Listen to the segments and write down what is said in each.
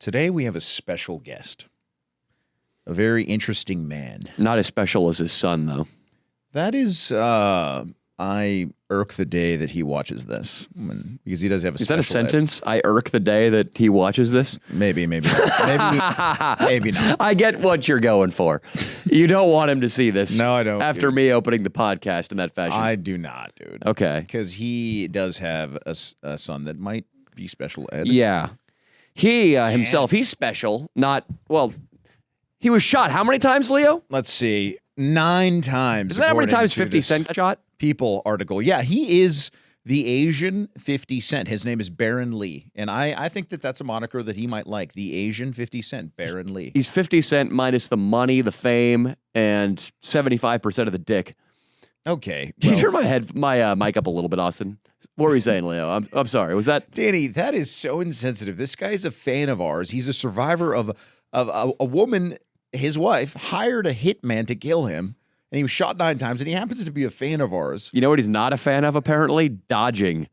Today we have a special guest, a very interesting man. Not as special as his son, though. That is, I irk the day that he watches this because he does have a. Is that a sentence? I irk the day that he watches this. Maybe not. Maybe not. I get what you're going for. You don't want him to see this. No, I don't. After me opening the podcast in that fashion, I do not, dude. Okay, because he does have a son that might be special ed. Yeah, he himself, he's special. Not well. He was shot how many times, Leo? Let's see, 9 times. Isn't that how many times 50 Cent got shot? People article. Yeah, he is the Asian 50 Cent. His name is Baron Lee. And I think that that's a moniker that he might like. The Asian 50 Cent, Baron Lee. He's 50 Cent minus the money, the fame, and 75% of the dick. Okay. Can you turn my mic up a little bit, Austin? What were you saying, Leo? I'm sorry. Was that... Danny, that is so insensitive. This guy is a fan of ours. He's a survivor of a woman, his wife, hired a hitman to kill him. And he was shot 9 times, and he happens to be a fan of ours. You know what he's not a fan of, apparently? Dodging.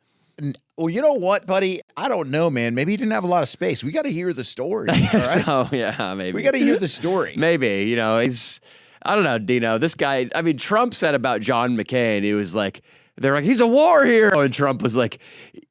Well, you know what, buddy? I don't know, man. Maybe he didn't have a lot of space. We got to hear the story. All right? So, yeah, maybe. We got to hear the story. Maybe. You know, I don't know, Dino. This guy, I mean, Trump said about John McCain, he was like, they're like, he's a war hero. And Trump was like,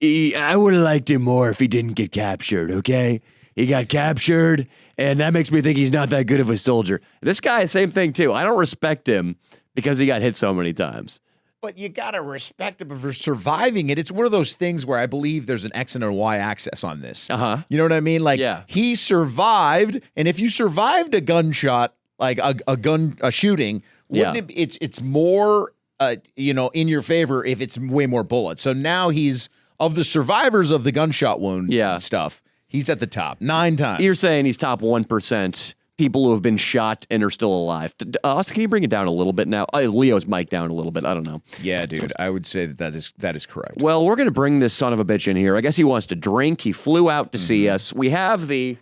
I would have liked him more if he didn't get captured, okay? He got captured, and that makes me think he's not that good of a soldier. This guy, same thing, too. I don't respect him because he got hit so many times. But you got to respect him for surviving it. It's one of those things where I believe there's an X and a Y axis on this. Uh-huh. You know what I mean? Like, yeah. He survived, and if you survived a gunshot, like a shooting, wouldn't it's more, in your favor if it's way more bullets. So now he's, of the survivors of the gunshot wound stuff, he's at the top 9 times. You're saying he's top 1%, people who have been shot and are still alive. Austin, can you bring it down a little bit now? Leo's mic down a little bit. I don't know. Yeah, dude, I would say that is correct. Well, we're going to bring this son of a bitch in here. I guess he wants to drink. He flew out to see us. We have the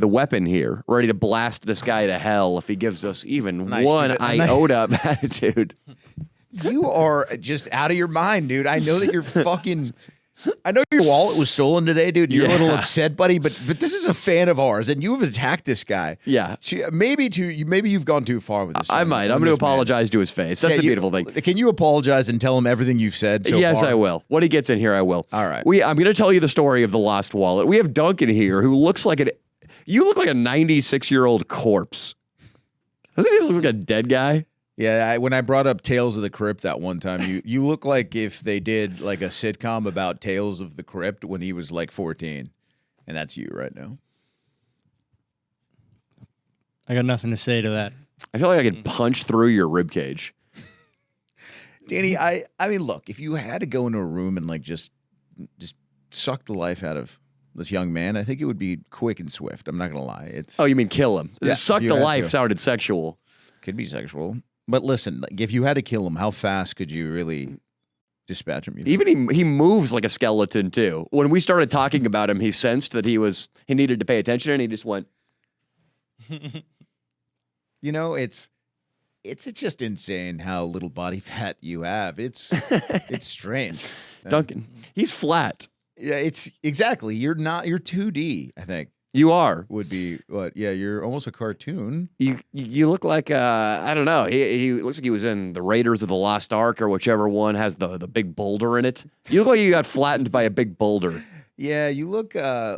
weapon here, ready to blast this guy to hell if he gives us even one iota of attitude. You are just out of your mind, dude. I know that you're fucking... I know your wallet was stolen today, dude. You're a little upset, buddy, but this is a fan of ours, and you've attacked this guy. Yeah. Maybe you've gone too far with this. I might. I'm going to apologize to his face. That's the beautiful thing. Can you apologize and tell him everything you've said so far? Yes, I will. When he gets in here, I will. All right. I'm going to tell you the story of the lost wallet. We have Duncan here, who looks like you look like a 96-year-old corpse. Doesn't he look like a dead guy? Yeah, when I brought up Tales of the Crypt that one time, you look like if they did like a sitcom about Tales of the Crypt when he was like 14. And that's you right now. I got nothing to say to that. I feel like I could punch through your ribcage. Danny, I mean, look, if you had to go into a room and like just suck the life out of this young man, I think it would be quick and swift. I'm not going to lie. Oh, you mean kill him? Yeah, suck the life sounded sexual. Could be sexual. But listen, like, if you had to kill him, how fast could you really dispatch him? Even he moves like a skeleton too. When we started talking about him, he sensed that he needed to pay attention, and he just went. You know, it's just insane how little body fat you have. It's strange. Duncan, he's flat. Yeah, it's exactly. You're 2D, I think. You are. Would be what? Yeah, you're almost a cartoon. You look like I don't know. He looks like he was in the Raiders of the Lost Ark or whichever one has the big boulder in it. You look like you got flattened by a big boulder. Yeah, you look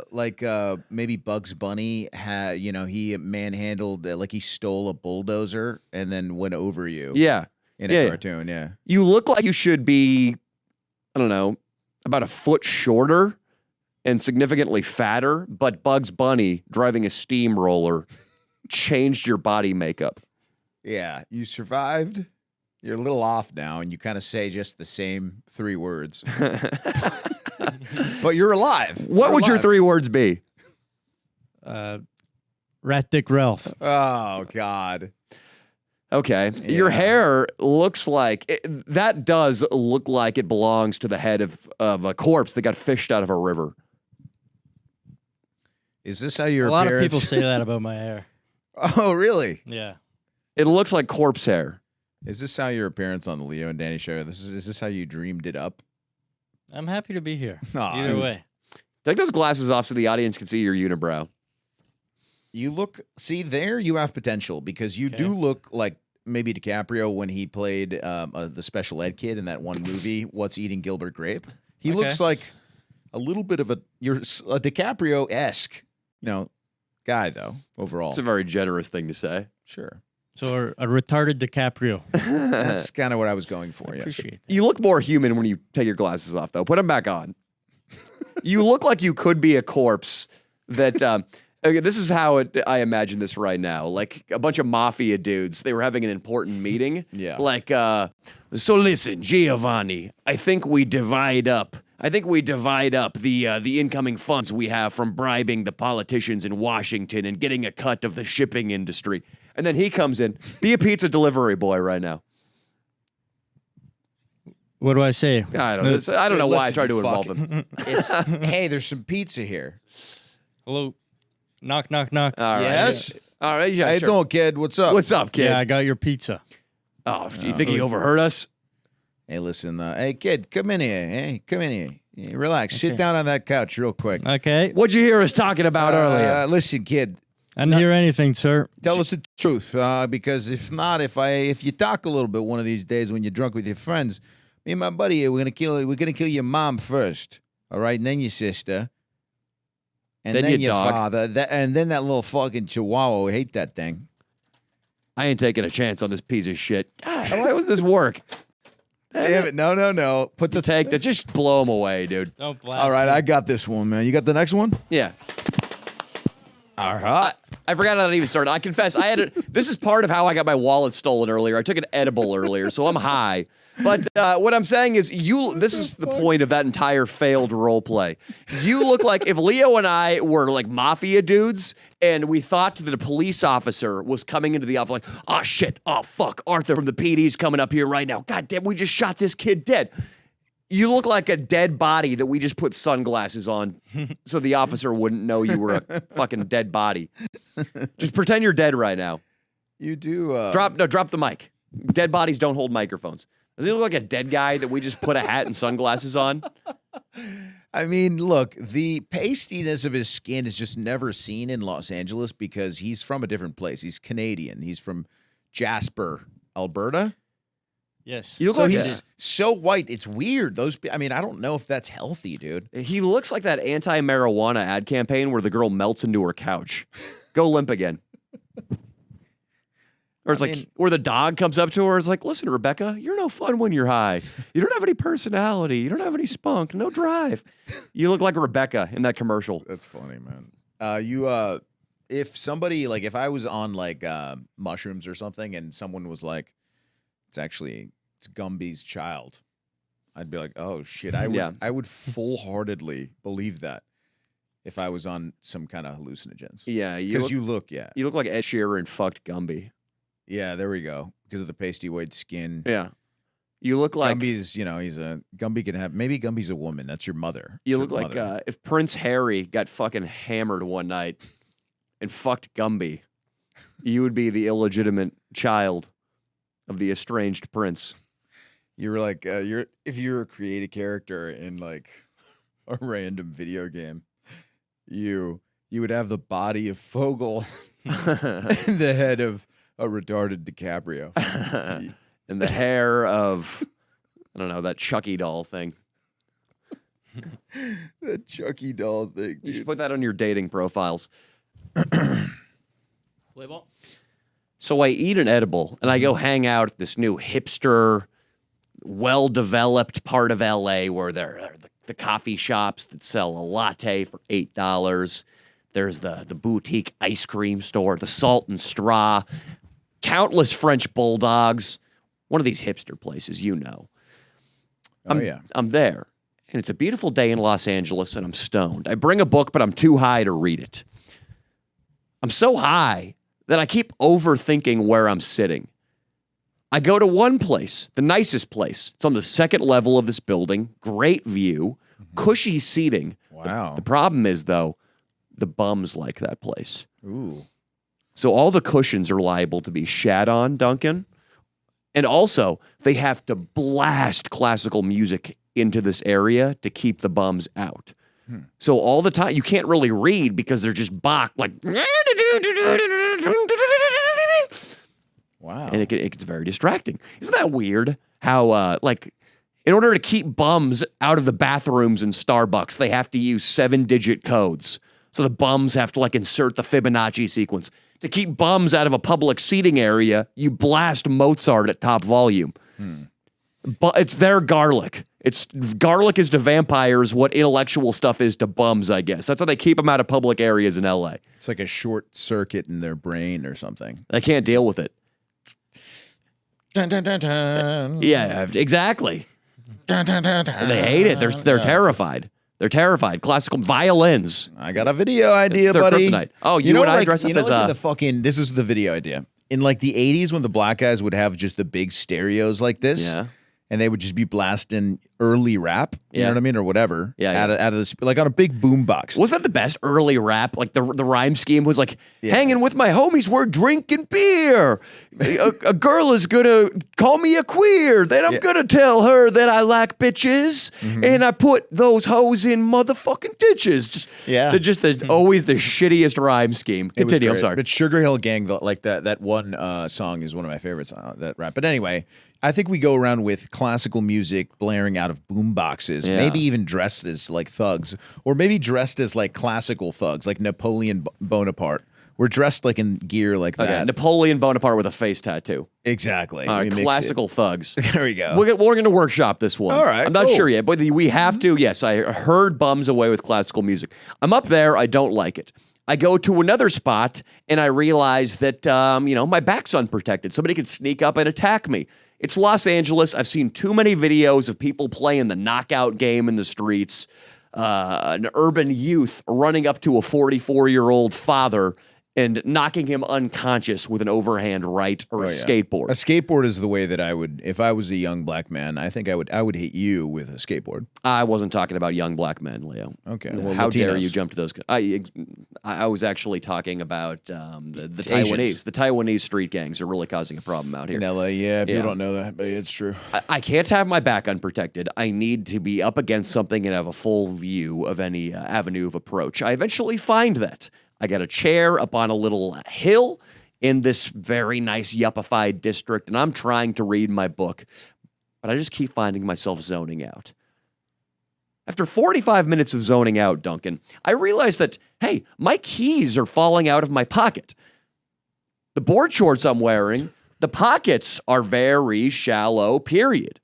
like maybe Bugs Bunny had, he manhandled, like he stole a bulldozer and then went over you. Yeah. In a cartoon, yeah. You look like you should be, I don't know, about a foot shorter and significantly fatter, but Bugs Bunny driving a steamroller changed your body makeup. Yeah, you survived. You're a little off now, and you kind of say just the same 3 words. But you're alive. What would your 3 words be? Rat Dick Ralph. Oh, God. Okay. Yeah. Your hair looks like... that does look like it belongs to the head of a corpse that got fished out of a river. Is this how your A lot of people say that about my hair. Oh, really? Yeah. It looks like corpse hair. Is this how your appearance on the Leo and Danny show? Is this how you dreamed it up? I'm happy to be here. Aw, Either way. Take those glasses off so the audience can see your unibrow. You look, see there, you have potential because you do look like maybe DiCaprio when he played the special ed kid in that one movie, What's Eating Gilbert Grape. He looks like a little bit of a DiCaprio-esque, guy though. Overall, It's a very generous thing to say. sure. So a retarded DiCaprio. That's kind of what I was going for. Yeah. Appreciate that. You look more human when you take your glasses off, though. Put them back on. You look like you could be a corpse that. Okay, this is how I imagine this right now. Like a bunch of mafia dudes. They were having an important meeting. Yeah. Like, so listen, Giovanni, I think we divide up the incoming funds we have from bribing the politicians in Washington and getting a cut of the shipping industry. And then he comes in. Be a pizza delivery boy right now. What do I say? I don't know why I tried to involve him. It's hey, there's some pizza here. Hello. Knock, knock, knock. All right. Yes. All right. Yeah, How you sure. doing, kid? What's up? What's up, kid? Yeah, I got your pizza. Oh, do you think he overheard us? Hey, listen. Hey, kid, come in here. Hey, come in here. Yeah, relax. Sit down on that couch real quick. Okay. What'd you hear us talking about earlier? Listen, kid. I didn't hear anything, sir. Tell us the truth, because if not, if you talk a little bit one of these days when you're drunk with your friends, me and my buddy here, we're gonna kill your mom first, all right, and then your sister, and Then then your your dog. father, and then that little fucking chihuahua. We hate that thing. I ain't taking a chance on this piece of shit. God, why doesn't this work? Damn it! No. Put the Take that. Just blow him away, dude. Don't blast All right, me. I got this one, man. You got the next one? Yeah. All right. I forgot how that even started. I confess, this is part of how I got my wallet stolen earlier. I took an edible earlier, so I'm high. But what I'm saying is, this is the point of that entire failed role play. You look like if Leo and I were like mafia dudes, and we thought that a police officer was coming into the office like, oh shit, oh fuck, Arthur from the PD's coming up here right now. God damn, we just shot this kid dead. You look like a dead body that we just put sunglasses on so the officer wouldn't know you were a fucking dead body. Just pretend you're dead right now. You do. Drop the mic. Dead bodies don't hold microphones. Does he look like a dead guy that we just put a hat and sunglasses on? I mean, look, the pastiness of his skin is just never seen in Los Angeles because he's from a different place. He's Canadian. He's from Jasper, Alberta. Yes. You look So like he's so white. It's weird. I mean, I don't know if that's healthy, dude. he looks like that anti-marijuana ad campaign where the girl melts into her couch. Go limp again. Or it's where the dog comes up to her. It's like, listen, Rebecca, you're no fun when you're high. You don't have any personality. You don't have any spunk. No drive. You look like Rebecca in that commercial. That's funny, man. If somebody if I was on mushrooms or something, and someone was like, it's Gumby's child, I'd be like, oh shit, I would full-heartedly believe that if I was on some kind of hallucinogens. Yeah, You look like Ed Sheeran fucked Gumby. Yeah, there we go. Because of the pasty white skin. Yeah. You look like Gumby's, Gumby can have, maybe Gumby's a woman. That's your mother. you That's look your like mother. if Prince Harry got fucking hammered one night and fucked Gumby, you would be the illegitimate child of the estranged prince. You were like, if you were a creative character in a random video game, you would have the body of Fogel and the head of a retarded DiCaprio. And the hair of, I don't know, that Chucky doll thing. That Chucky doll thing, You should dude. put that on your dating profiles. Play ball. So I eat an edible and I go hang out at this new hipster, well-developed part of LA where there are the coffee shops that sell a latte for $8. There's the boutique ice cream store, the Salt and Straw, countless French bulldogs. One of these hipster places, you know. I'm there, and it's a beautiful day in Los Angeles, and I'm stoned. I bring a book, but I'm too high to read it. I'm so high that I keep overthinking where I'm sitting. I go to one place, the nicest place. It's on the second level of this building. Great view, cushy seating. Wow. The problem is, though, the bums like that place. Ooh. So all the cushions are liable to be shat on, Duncan. And also, they have to blast classical music into this area to keep the bums out. So all the time, you can't really read because they're just Bach, like. Wow. And it gets very distracting. Isn't that weird? How, in order to keep bums out of the bathrooms in Starbucks, they have to use 7-digit codes. So the bums have to, like, insert the Fibonacci sequence. To keep bums out of a public seating area, you blast Mozart at top volume. But it's their garlic. Garlic is to vampires what intellectual stuff is to bums, I guess. That's how they keep them out of public areas in LA. It's like a short circuit in their brain or something. They can't deal with it. Dun, dun, dun, dun. Yeah, exactly. Dun, dun, dun, dun. They hate it. They're terrified. They're terrified. Classical violins. I got a video idea, They're buddy. kryptonite. Oh, you and I dress up you know, as like in the fucking. This is the video idea. In like the 80s when the black guys would have just the big stereos like this. Yeah. And they would just be blasting early rap, you know what I mean, or whatever. Yeah, out of this, like on a big boom box. Was that the best early rap? Like the rhyme scheme was like, hanging with my homies, we're drinking beer. A girl is gonna call me a queer. Then I'm gonna tell her that I like bitches, and I put those hoes in motherfucking ditches. Always the shittiest rhyme scheme. Continue. I'm sorry. But Sugar Hill Gang, like that one song is one of my favorites. That rap. But anyway. I think we go around with classical music blaring out of boom boxes, maybe even dressed as like thugs, or maybe dressed as like classical thugs, like Napoleon Bonaparte. We're dressed like in gear like that. Napoleon Bonaparte with a face tattoo. Exactly. Classical thugs. There we go. We're going to workshop this one. All right, I'm not cool. sure yet, but we have to. Yes, I heard bums away with classical music. I'm up there. I don't like it. I go to another spot and I realize that, my back's unprotected. Somebody could sneak up and attack me. It's Los Angeles. I've seen too many videos of people playing the knockout game in the streets. An urban youth running up to a 44-year-old father and knocking him unconscious with an overhand right or a skateboard. A skateboard is the way that I would, if I was a young black man, I think I would hit you with a skateboard. I wasn't talking about young black men, Leo. Okay. Well, how dare you jump to those? I was actually talking about the Taiwanese. The Taiwanese street gangs are really causing a problem out here. In LA, people don't know that, but it's true. I can't have my back unprotected. I need to be up against something and have a full view of any avenue of approach. I eventually find that. I got a chair up on a little hill in this very nice yuppified district, and I'm trying to read my book, but I just keep finding myself zoning out. After 45 minutes of zoning out, Duncan, I realized that, hey, my keys are falling out of my pocket. The board shorts I'm wearing, the pockets are very shallow, period.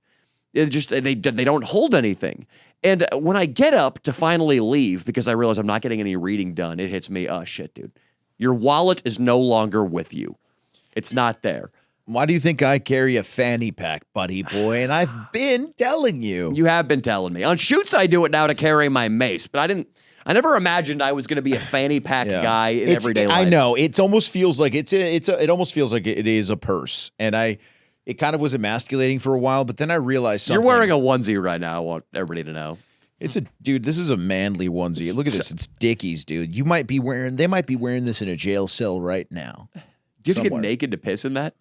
They don't hold anything. And when I get up to finally leave, because I realize I'm not getting any reading done, it hits me, oh, shit, dude. Your wallet is no longer with you. It's not there. Why do you think I carry a fanny pack, buddy boy? And I've been telling you. You have been telling me. On shoots, I do it now to carry my mace, but I never imagined I was going to be a fanny pack guy in everyday life. I know. It almost feels like it almost feels like it is a purse. And it kind of was emasculating for a while, but then I realized something. You're wearing a onesie right now. I want everybody to know. Dude, this is a manly onesie. Look at this. It's Dickies, dude. They might be wearing this in a jail cell right now. Do you have to get naked to piss in that?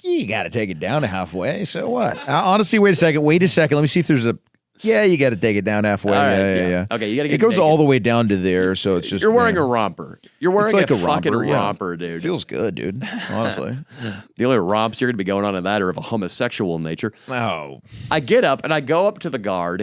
You got to take it down to halfway. So what? Honestly, wait a second. Let me see if there's a. Yeah, you got to take it down halfway. All right, Yeah. Okay, you got to get it goes naked. all the way down to there, so it's just. You're wearing a romper. You're wearing like a fucking romper, yeah. dude. Feels good, dude. Honestly. The only romps you're going to be going on in that are of a homosexual nature. Oh. I get up and I go up to the guard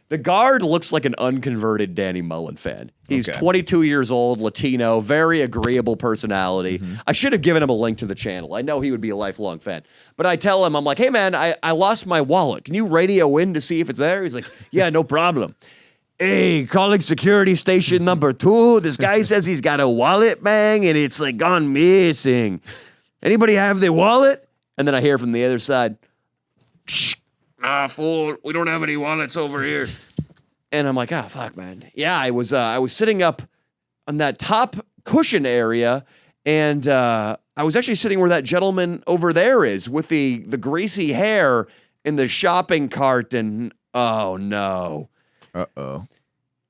the guard looks like an unconverted Danny Mullen fan. He's 22 years old, Latino, very agreeable personality. I should have given him a link to the channel. I know he would be a lifelong fan. But I tell him, I'm like, hey, man, I lost my wallet. Can you radio in to see if it's there? He's like, yeah, no problem. Hey, calling security station number 2. This guy says he's got a wallet, man, and it's like gone missing. Anybody have their wallet? And then I hear from the other side, shh. Fool, we don't have any wallets over here. And I'm like, fuck, man. Yeah, I was sitting up on that top cushion area, and I was actually sitting where that gentleman over there is with the greasy hair in the shopping cart, and oh, no. Uh-oh.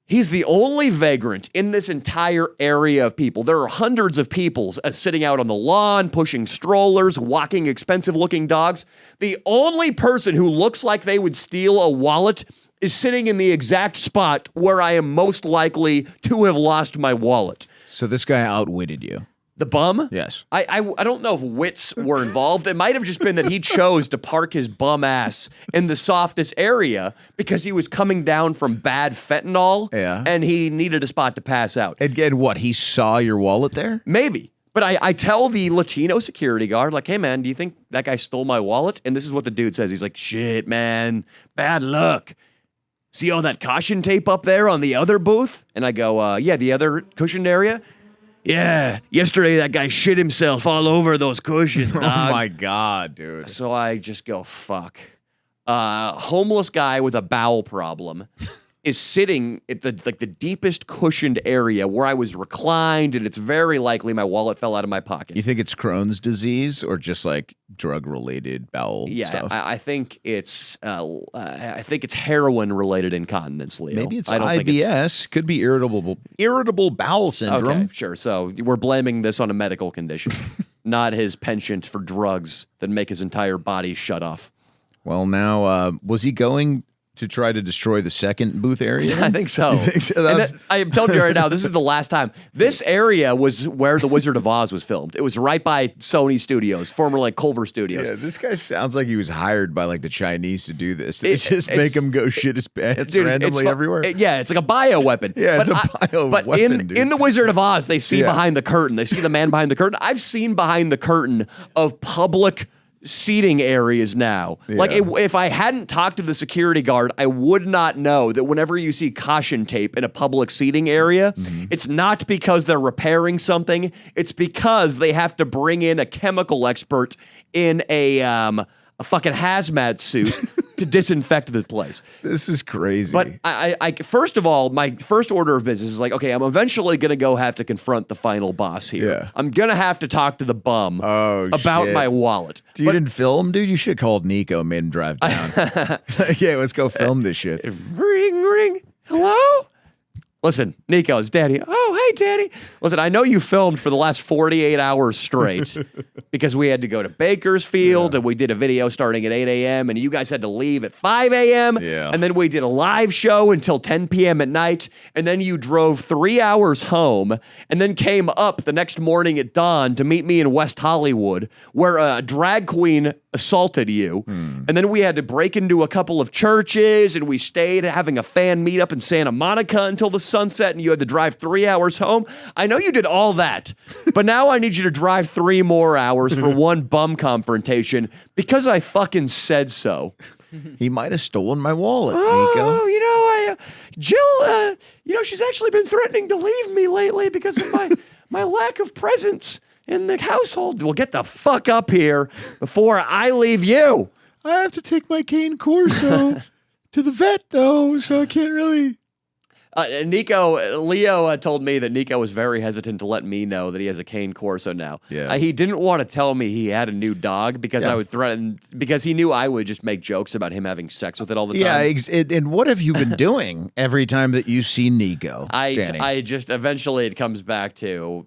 He's the only vagrant in this entire area of people. There are hundreds of people sitting out on the lawn, pushing strollers, walking expensive-looking dogs. The only person who looks like they would steal a wallet is sitting in the exact spot where I am most likely to have lost my wallet. So this guy outwitted you. The bum? Yes. I don't know if wits were involved. It might have just been that he chose to park his bum ass in the softest area because he was coming down from bad fentanyl. Yeah. And he needed a spot to pass out. And what, he saw your wallet there? Maybe. But I tell the Latino security guard, like, hey, man, do you think that guy stole my wallet? And this is what the dude says. He's like, shit, man, bad luck. See all that caution tape up there on the other booth? And I go, yeah, the other cushioned area? Yeah, yesterday that guy shit himself all over those cushions, Oh dog. my God, dude. So I just go, fuck. Homeless guy with a bowel problem is sitting at the deepest cushioned area where I was reclined, and it's very likely my wallet fell out of my pocket. You think it's Crohn's disease or just like drug-related bowel stuff? I think it's heroin-related incontinence, Leo. Maybe it's I don't think IBS. Could be irritable bowel syndrome. Okay, sure. So we're blaming this on a medical condition, not his penchant for drugs that make his entire body shut off. Well, now, was he going to try to destroy the second booth area? I think so. You think so? And I am telling you right now, this is the last time. This area was where The Wizard of Oz was filmed. It was right by Sony Studios, formerly like Culver Studios. Yeah, this guy sounds like he was hired by like the Chinese to do this. They just make him go shit his pants randomly everywhere. Yeah, it's like a bioweapon. Yeah, it's a bioweapon, But dude. in The Wizard of Oz, they see Yeah. behind the curtain. They see the man behind the curtain. I've seen behind the curtain of public seating areas now. Like if I hadn't talked to the security guard, I would not know that whenever you see caution tape in a public seating area, it's not because they're repairing something. It's because they have to bring in a chemical expert in a fucking hazmat suit to disinfect the place. This is crazy. But I first of all, my first order of business is like, okay, I'm eventually going to go have to confront the final boss here. Yeah. I'm going to have to talk to the bum about shit. my wallet. You didn't film, dude? You should have called Nico, made him drive down. Yeah, let's go film this shit. Ring, ring. Hello? Listen, Nico, it's Daddy. Oh, hey, Daddy. Listen, I know you filmed for the last 48 hours straight because we had to go to Bakersfield and we did a video starting at 8 a.m. and you guys had to leave at 5 a.m. Yeah. And then we did a live show until 10 p.m. at night. And then you drove 3 hours home and then came up the next morning at dawn to meet me in West Hollywood where a drag queen assaulted you. And then we had to break into a couple of churches and we stayed having a fan meetup in Santa Monica until the sunset and you had to drive 3 hours home. I know you did all that, but now I need you to drive 3 more hours for one bum confrontation because I fucking said so. He might have stolen my wallet, Nico. Oh, you know, Jill, you know, she's actually been threatening to leave me lately because of my lack of presence in the household. Well, get the fuck up here before I leave you. I have to take my cane Corso to the vet, though, so I can't really... Leo told me that Nico was very hesitant to let me know that he has a cane Corso now. Yeah. He didn't want to tell me he had a new dog because I would threaten, because he knew I would just make jokes about him having sex with it all the time. Yeah, and what have you been doing every time that you see Nico, Danny? I just, eventually it comes back to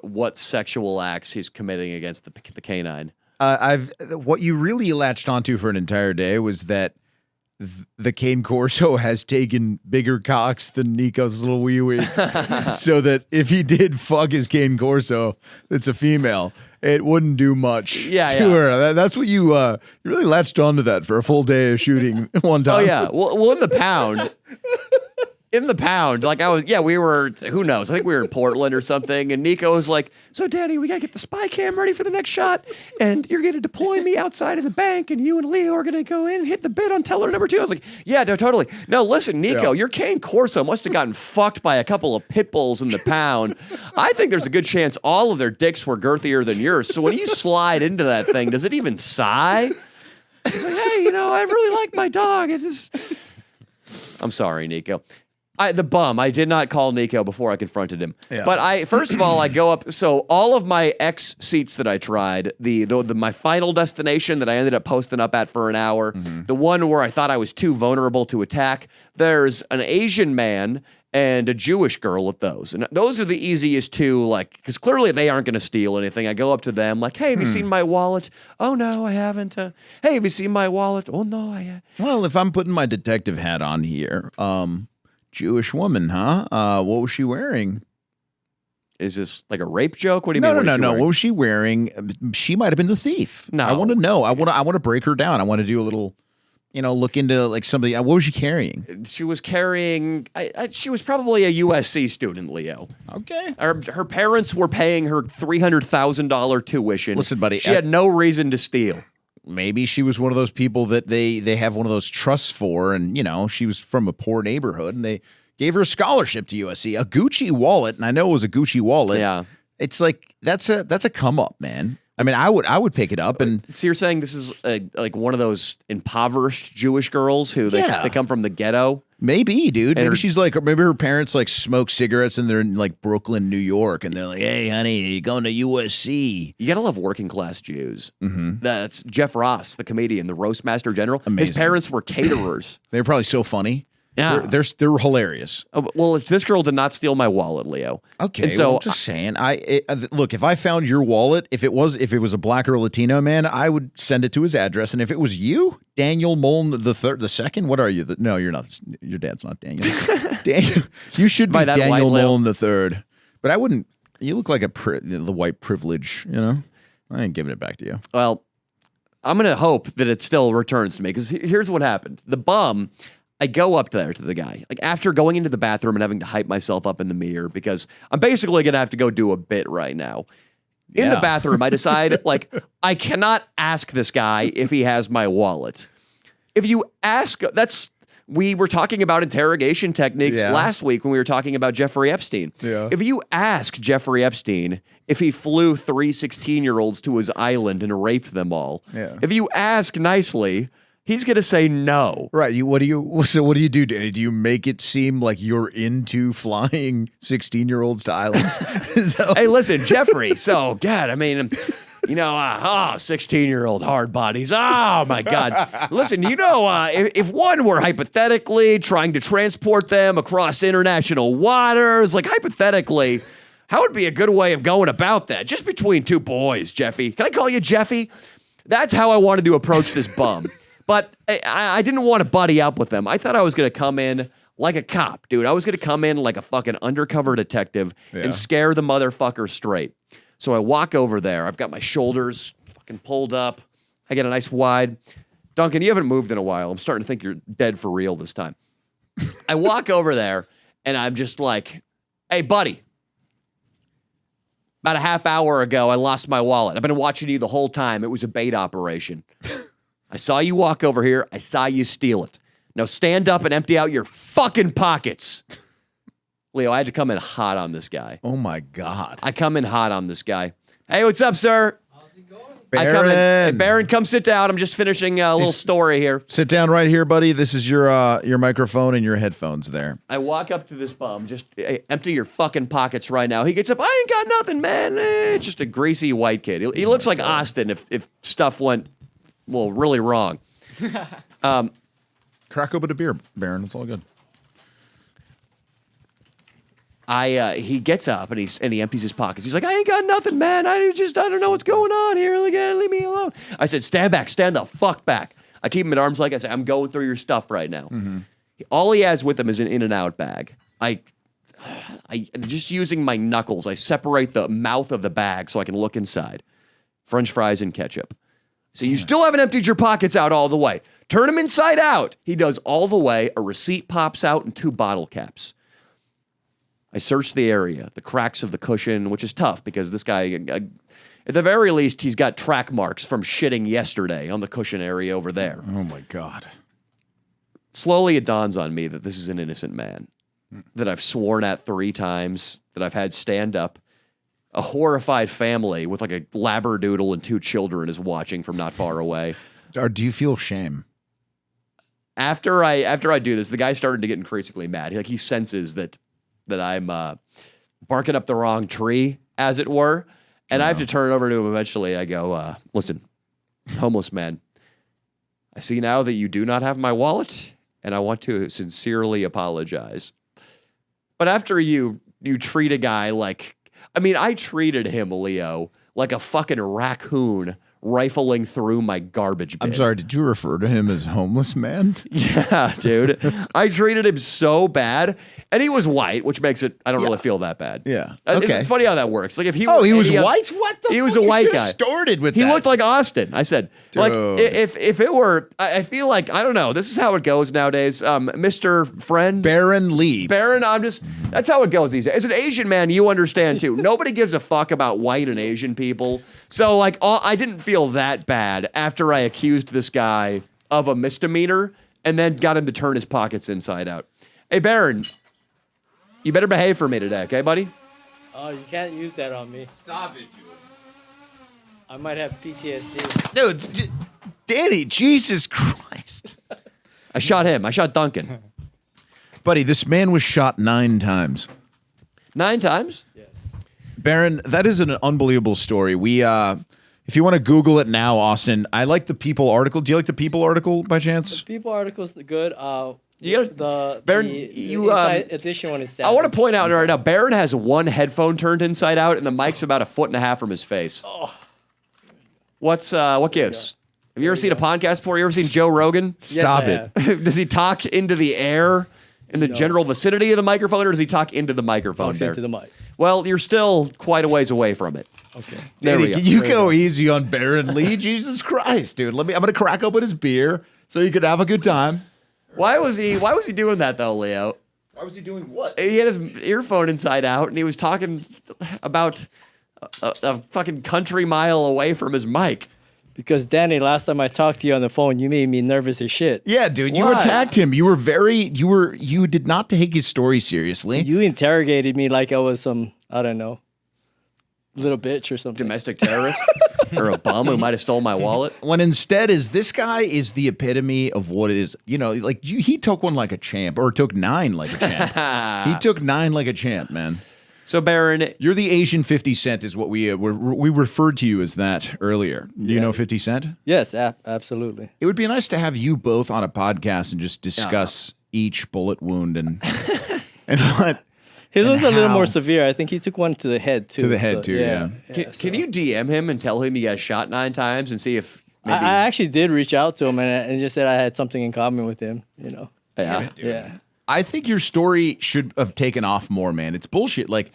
what sexual acts he's committing against the canine. What you really latched onto for an entire day was that the cane Corso has taken bigger cocks than Nico's little wee wee, so that if he did fuck his cane Corso, that's a female, it wouldn't do much to her. That's what you really latched onto that for a full day of shooting one time. Oh yeah, well in the pound. In the pound, like we were, who knows? I think we were in Portland or something. And Nico was like, so Daddy, we got to get the spy cam ready for the next shot. And you're going to deploy me outside of the bank. And you and Leo are going to go in and hit the bid on teller number 2. I was like, yeah, no, totally. No, listen, Nico, your cane Corso must have gotten fucked by a couple of pit bulls in the pound. I think there's a good chance all of their dicks were girthier than yours. So when you slide into that thing, does it even sigh? He's like, hey, you know, I really like my dog. I'm sorry, Nico. The bum. I did not call Nico before I confronted him. Yeah. But first of all, I go up. So all of my X seats that I tried, my final destination that I ended up posting up at for an hour, the one where I thought I was too vulnerable to attack, there's an Asian man and a Jewish girl at those. And those are the easiest two, like, because clearly they aren't going to steal anything. I go up to them like, hey, have you seen my wallet? Oh, no, I haven't. Hey, have you seen my wallet? Oh, no, I haven't. Well, if I'm putting my detective hat on here, Jewish woman, huh? What was she wearing? Is this like a rape joke? What do you No, mean? no. What was she wearing? She might have been the thief. No. I want to know. I want to break her down. I want to do a little, look into like somebody. What was she carrying? She was carrying. She was probably a USC student, Leo. Okay. Her parents were paying her $300,000 tuition. Listen, buddy, she had no reason to steal. Maybe she was one of those people that they have one of those trusts for, and she was from a poor neighborhood, and they gave her a scholarship to USC, a Gucci wallet, and I know it was a Gucci wallet. Yeah, it's like that's a come up, man. I mean, I would pick it up, and so you're saying this is like one of those impoverished Jewish girls who they come from the ghetto. Maybe, dude. Maybe she's like, maybe her parents like smoke cigarettes and they're in like Brooklyn, New York, and they're like, "Hey, honey, you going to USC?" You gotta love working class Jews. Mm-hmm. That's Jeff Ross, the comedian, the roast master general. Amazing. His parents were caterers. They're probably so funny. Yeah, they're hilarious. Oh, well, if this girl did not steal my wallet, Leo. Okay, and so I'm just saying. Look, if I found your wallet, if it was a black or Latino man, I would send it to his address. And if it was you, Daniel Mullen the second, what are you? No, you're not. Your dad's not Daniel. Daniel, you should be Daniel Mullen the third. But I wouldn't. You look like the white privilege. I ain't giving it back to you. Well, I'm gonna hope that it still returns to me because here's what happened. The bum. I go up there to the guy, like after going into the bathroom and having to hype myself up in the mirror because I'm basically going to have to go do a bit right now. In the bathroom, I decide, like, I cannot ask this guy if he has my wallet. If you ask, we were talking about interrogation techniques last week when we were talking about Jeffrey Epstein. Yeah. If you ask Jeffrey Epstein if he flew 3 16-year-olds to his island and raped them all, if you ask nicely, he's going to say no. Right. What do you do, Danny? Do you make it seem like you're into flying 16-year-olds to islands? Hey, listen, Jeffrey. So, God, I mean, 16-year-old hard bodies. Oh, my God. Listen, if one were hypothetically trying to transport them across international waters, like hypothetically, how would be a good way of going about that? Just between two boys, Jeffy. Can I call you Jeffy? That's how I wanted to approach this bum. But I didn't want to buddy up with them. I thought I was going to come in like a cop, dude. I was going to come in like a fucking undercover detective and scare the motherfucker straight. So I walk over there. I've got my shoulders fucking pulled up. I get a nice wide. Duncan, you haven't moved in a while. I'm starting to think you're dead for real this time. I walk over there, and I'm just like, hey, buddy. About a half hour ago, I lost my wallet. I've been watching you the whole time. It was a bait operation. I saw you walk over here. I saw you steal it. Now stand up and empty out your fucking pockets. Leo, I had to come in hot on this guy. Oh, my God. I come in hot on this guy. Hey, what's up, sir? How's it going? Baron. I come in. Hey, Baron, come sit down. I'm just finishing a little story here. Sit down right here, buddy. This is your microphone and your headphones there. I walk up to this bum. Just empty your fucking pockets right now. He gets up. I ain't got nothing, man. Just a greasy white kid. He looks like Austin if stuff went, well, really wrong. Crack open a beer, Baron. It's all good. He gets up and he empties his pockets. He's like, I ain't got nothing, man. I don't know what's going on here. Leave me alone. I said, stand back, stand the fuck back. I keep him at arm's length. I say, I'm going through your stuff right now. Mm-hmm. All he has with him is an In-N-Out bag. I just using my knuckles, I separate the mouth of the bag so I can look inside. French fries and ketchup. So you still haven't emptied your pockets out all the way. Turn them inside out. He does all the way. A receipt pops out and 2 bottle caps. I search the area, the cracks of the cushion, which is tough because this guy, at the very least, he's got track marks from shitting yesterday on the cushion area over there. Oh, my God. Slowly, it dawns on me that this is an innocent man, that I've sworn at 3 times, that I've had stand up. A horrified family with like a labradoodle and 2 children is watching from not far away. Or do you feel shame? After I do this, the guy's starting to get increasingly mad. He senses that I'm barking up the wrong tree, as it were. And I have to turn it over to him eventually. I go, listen, homeless man, I see now that you do not have my wallet, and I want to sincerely apologize. But after you treat a guy like, I mean, I treated him, Leo, like a fucking raccoon rifling through my garbage bin. I'm sorry, did you refer to him as homeless man? Yeah, dude. I treated him so bad. And he was white, which makes it, I don't really feel that bad. Yeah. It's funny how that works. Like if he Oh, he was any oth- white? What the He was fuck? a You white should've guy. started with He that. looked like Austin. I said, like, Dude. if it were, I feel like, I don't know, this is how it goes nowadays. Mr. Friend. Baron Lee. Baron, that's how it goes these days. As an Asian man, you understand too. Nobody gives a fuck about white and Asian people. So, like, I didn't feel that bad after I accused this guy of a misdemeanor and then got him to turn his pockets inside out. Hey, Baron, you better behave for me today, okay, buddy? Oh, you can't use that on me. Stop it, dude. I might have PTSD. Dude, Danny, Jesus Christ. I shot him. I shot Duncan. Buddy, this man was shot 9 times. 9 times? Yes. Baron, that is an unbelievable story. We, if you want to Google it now, Austin, I like the People article. Do you like the People article by chance? People article's good. You gotta- Baron, the Inside edition one is sad. I want to point out right now, Baron has one headphone turned inside out, and the mic's about 1.5 feet from his face. Oh. What gives? Have you ever seen a podcast before? You ever seen Joe Rogan? Stop I it. Does he talk into the air in the general vicinity of the microphone, or does he talk into the microphone Talks there? into the mic. Well, you're still quite a ways away from it. Okay. There Danny, we go. can you go easy on Baron Lee? Jesus Christ, dude. I'm gonna crack open his beer so you could have a good time. Why was he doing that though, Leo? Why was he doing what? He had his earphone inside out, and he was talking about a fucking country mile away from his mic. Because Danny, last time I talked to you on the phone, you made me nervous as shit. Yeah, dude, you Why? attacked him. You did not take his story seriously. You interrogated me like I was some, I don't know, little bitch or something. Domestic terrorist or a bum who might have stole my wallet. When instead this guy is the epitome of what it is, he took one like a champ, or took 9 like a champ. He took 9 like a champ, man. So Baron, You're the Asian 50 Cent is what we referred to you as that earlier. Do you know 50 Cent? Yes, absolutely. It would be nice to have you both on a podcast and just discuss each bullet wound and what. His was a little how- more severe. I think he took one to the head too. To the head, too, yeah. can you DM him and tell him he got shot 9 times and see if maybe? I actually did reach out to him and just said I had something in common with him. Yeah. Yeah. I think your story should have taken off more, man. It's bullshit. Like,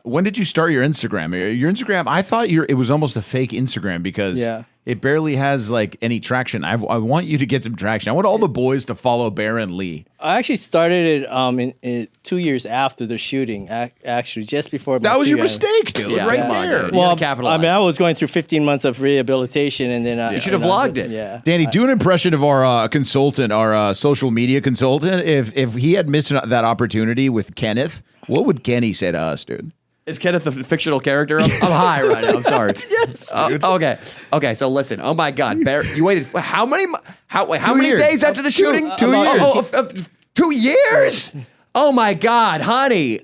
when did you start your Instagram? Your Instagram, I thought it was almost a fake Instagram because it barely has like any traction. I want you to get some traction. I want all the boys to follow Baron Lee. I actually started it in 2 years after the shooting. Actually, just before. That my was your 2 guys- mistake, dude. Yeah, right come on, there. dude. You Well, gotta capitalize. I mean, I was going through 15 months of rehabilitation, and then You should have vlogged it. Yeah. Danny, do an impression of our consultant, our social media consultant. If he had missed that opportunity with Kenneth, what would Kenny say to us, dude? Is Kenneth a fictional character? I'm high right now. I'm sorry. Yes, dude. Okay. So listen. Oh my God, Bear, you waited how many? How 2 many years. days after the shooting? 2 years. 2 years. Oh my God, honey,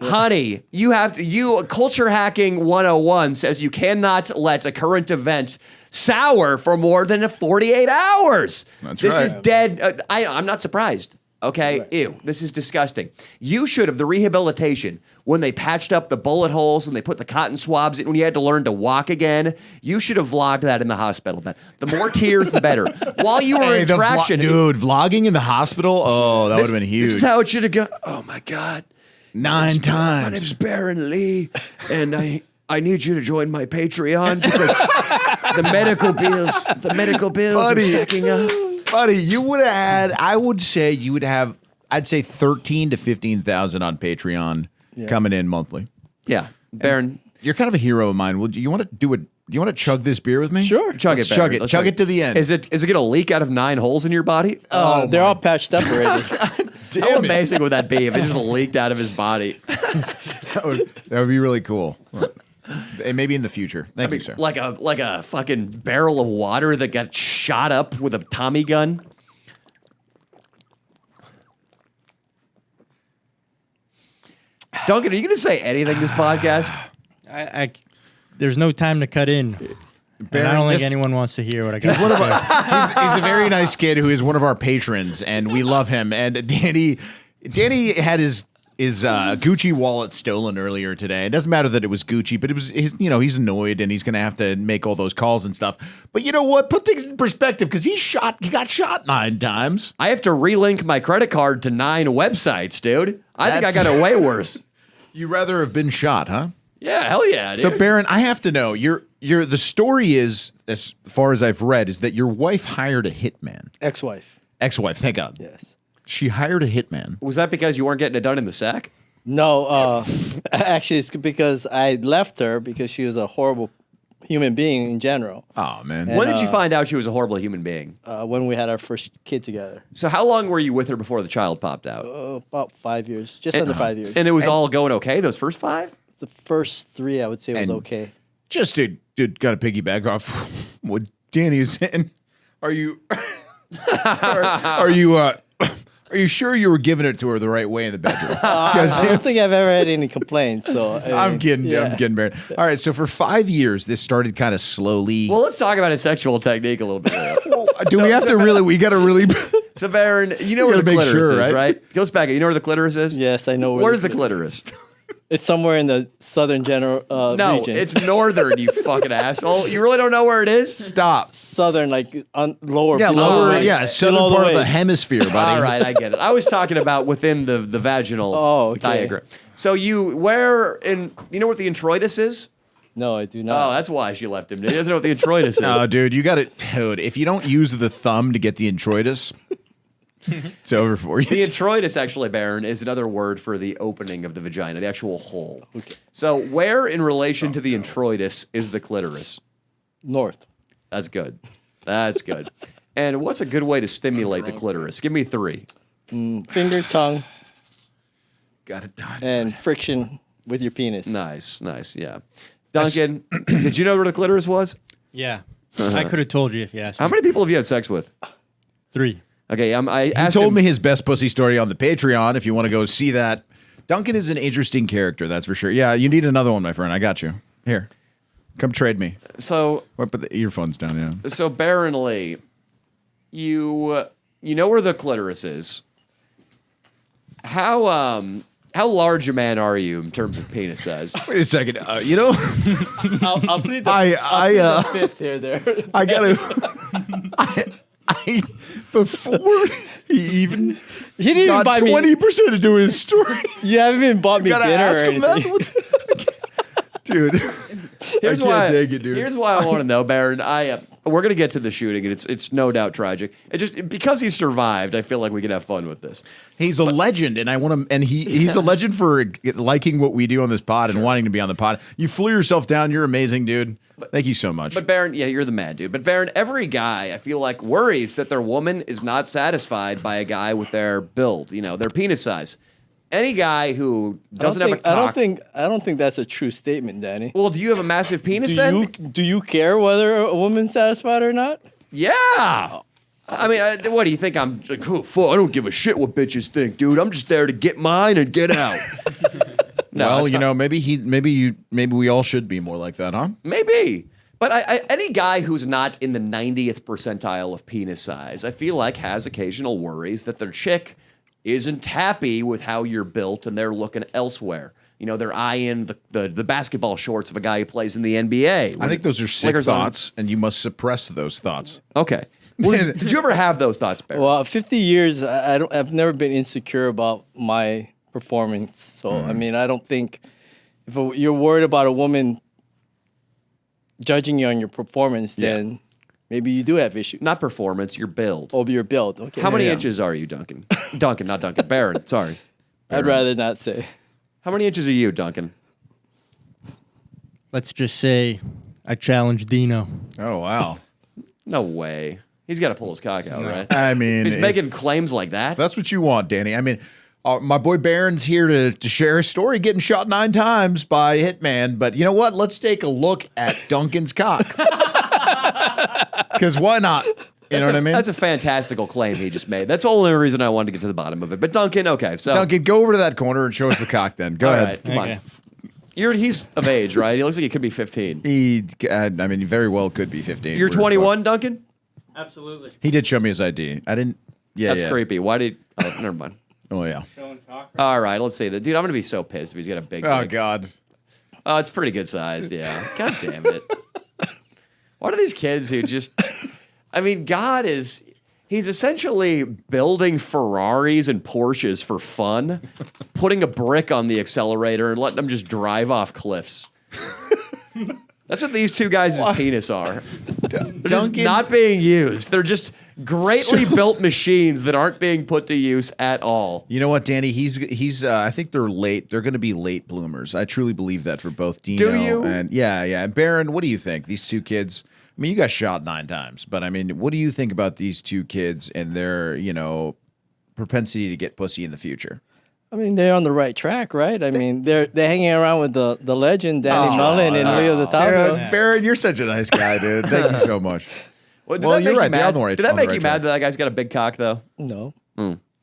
you culture hacking 101 says you cannot let a current event sour for more than 48 hours. That's this right. is dead. I'm not surprised. Okay, Right. Ew, this is disgusting. You should have the rehabilitation when they patched up the bullet holes and they put the cotton swabs in when you had to learn to walk again. You should have vlogged that in the hospital. Man. The more tears, the better. While you were in traction, dude, vlogging in the hospital. Oh, that would have been huge. This is how it should have gone. Oh my God. 9 My times. name's Baron Lee, and I need you to join my Patreon because the medical bills are Buddy. stacking up. Buddy, you would have had. I would say you would have. I'd say 13 to 15,000 on Patreon coming in monthly. Yeah, Baron. You're kind of a hero of mine. Would you want to do it? Do you want to chug this beer with me? Sure. Chug Let's it, chug Baron. it. Let's Chug it to the end. Is it going to leak out of 9 holes in your body? They're all patched up already. How amazing would that be if it just leaked out of his body? That would be really cool. And maybe in the future. Thank you, sir. Like a fucking barrel of water that got shot up with a Tommy gun. Duncan, are you going to say anything this podcast? There's no time to cut in. And I don't think anyone wants to hear what I got. He's a very nice kid who is one of our patrons, and we love him. And Danny had his his Gucci wallet stolen earlier today. It doesn't matter that it was Gucci, but it was his, he's annoyed and he's going to have to make all those calls and stuff. But you know what? Put things in perspective because he got shot 9 times. I have to relink my credit card to 9 websites, dude. I think I got it way worse. You'd rather have been shot, huh? Yeah, hell yeah, dude. So Baron, I have to know, the story is, as far as I've read, is that your wife hired a hitman. Ex-wife. Ex-wife, thank God. Yes. She hired a hitman. Was that because you weren't getting it done in the sack? No, actually, it's because I left her because she was a horrible human being in general. Oh, man. And, When did you find out she was a horrible human being? When we had our first kid together. So how long were you with her before the child popped out? About 5 years, just under 5 years. And it was all going okay, those first 5? The first 3, I would say, was And- okay. Just to got to piggyback off what Danny was saying. Are you are you sure you were giving it to her the right way in the bedroom? I don't think I've ever had any complaints. So I'm kidding. yeah. I'm kidding, Baron. All right, so for 5 years, this started kind of slowly. Well, let's talk about his sexual technique a little bit. Do we have to really? We got to really. So, Baron, you know where the gotta make clitoris sure, is, right? right? Goes back. You know where the clitoris is? Yes, I know. Where's the clitoris? It's somewhere in the southern No, region. it's northern, you fucking asshole. You really don't know where it is? Stop. southern, like on lower. Yeah, below lower. the waist. Yeah, southern Below part of the waist. hemisphere, buddy. All right, I get it. I was talking about within the vaginal Oh, okay. diagram. So you know what the introitus is? No, I do Oh, not. that's why she left him. He doesn't know what the introitus is. No, dude, you got it. Dude, if you don't use the thumb to get the introitus, it's over for you. The introitus, actually, Baron, is another word for the opening of the vagina, the actual hole. Okay. So where in relation to the introitus is the clitoris? North. That's good. That's good. And what's a good way to stimulate the clitoris? Give me 3. Finger, tongue, Got it done. and friction with your penis. Nice, yeah. Duncan, did you know where the clitoris was? Yeah. I could have told you if you asked How me. many people have you had sex with? 3. Okay, I He asked told him, me his best pussy story on the Patreon. If you want to go see that, Duncan is an interesting character, that's for sure. Yeah, you need another one, my friend. I got you. Here, come trade me. So Put the earphones down. Yeah. So Baron Lee, you know where the clitoris is. How large a man are you in terms of penis size? Wait a second. You know, I'll plead the, I fifth here. There. I gotta. I before he even He didn't even got buy me. 20% into his story. You haven't even bought me Gotta dinner or ask him anything. that. Dude, Here's I why. can't take it, dude. Here's why I want to know, Baron. We're gonna get to the shooting, and it's no doubt tragic. It just because he survived, I feel like we can have fun with this. He's a legend, and I want him. And he's a legend for liking what we do on this pod and wanting to be on the pod. You flew yourself down. You're amazing, dude. Thank you so much. But Baron, yeah, you're the man, dude. But Baron, every guy I feel like worries that their woman is not satisfied by a guy with their build, their penis size. Any guy who doesn't have a cock. I don't think that's a true statement, Danny. Well, do you have a massive penis then? Do you care whether a woman's satisfied or not? Yeah. I mean, what do you think? I'm like, oh, fuck, I don't give a shit what bitches think, dude. I'm just there to get mine and get out. No, well, that's not- maybe we all should be more like that, huh? maybe. But any guy who's not in the 90th percentile of penis size, I feel like has occasional worries that their chick isn't happy with how you're built and they're looking elsewhere. They're eyeing the basketball shorts of a guy who plays in the NBA. I think those are sick Lakers on- thoughts, and you must suppress those thoughts. Okay. Well, did you ever have those thoughts, Barry? Well, 50 years, I've never been insecure about my performance. So, I mean, I don't think if you're worried about a woman judging you on your performance, then maybe you do have issues. Not performance, your build. Oh, your build. Okay. How many yeah. inches are you, Duncan? Duncan, not Duncan. Baron, sorry. I'd rather not say. How many inches are you, Duncan? Let's just say I challenge Dino. Oh wow! No way. He's got to pull his cock out, right? I mean, He's if making claims like that. that's what you want, Danny. I mean, my boy Baron's here to share his story, getting shot 9 times by a hitman. But you know what? Let's take a look at Duncan's cock. Because why not? You know what I mean? That's a fantastical claim he just made. That's the only reason I wanted to get to the bottom of it. But Duncan, okay, so Duncan, go over to that corner and show us the cock. Then go all ahead. right, come Okay. on. He's of age, right? He looks like he could be 15. He very well could be 15. You're Weird 21, Duncan? Absolutely. fuck. He did show me his ID. I didn't. Yeah, That's yeah. creepy. Why did? Oh, never mind. Oh yeah. All right, let's see that. Dude, I'm going to be so pissed if he's got a big Oh dick. God. Oh, it's pretty good sized, yeah. God damn it. What are these kids who just... I mean, God is... He's essentially building Ferraris and Porsches for fun, putting a brick on the accelerator and letting them just drive off cliffs. That's what these two guys' penis are. They're just not being used. They're just greatly built machines that aren't being put to use at all. You know what, Danny? He's. I think they're late. They're going to be late bloomers. I truly believe that for both Dino Do you? and yeah. And Baron, what do you think? These two kids. I mean, you got shot 9 times, but I mean, what do you think about these two kids and their, propensity to get pussy in the future? I mean, they're on the right track, right? I mean, they're hanging around with the legend Danny Mullen and Leo DiTavio. Baron, you're such a nice guy, dude. Thank you so much. Well, You're right. They're on the right. Did that on the make right you track. mad that guy's got a big cock, though? No.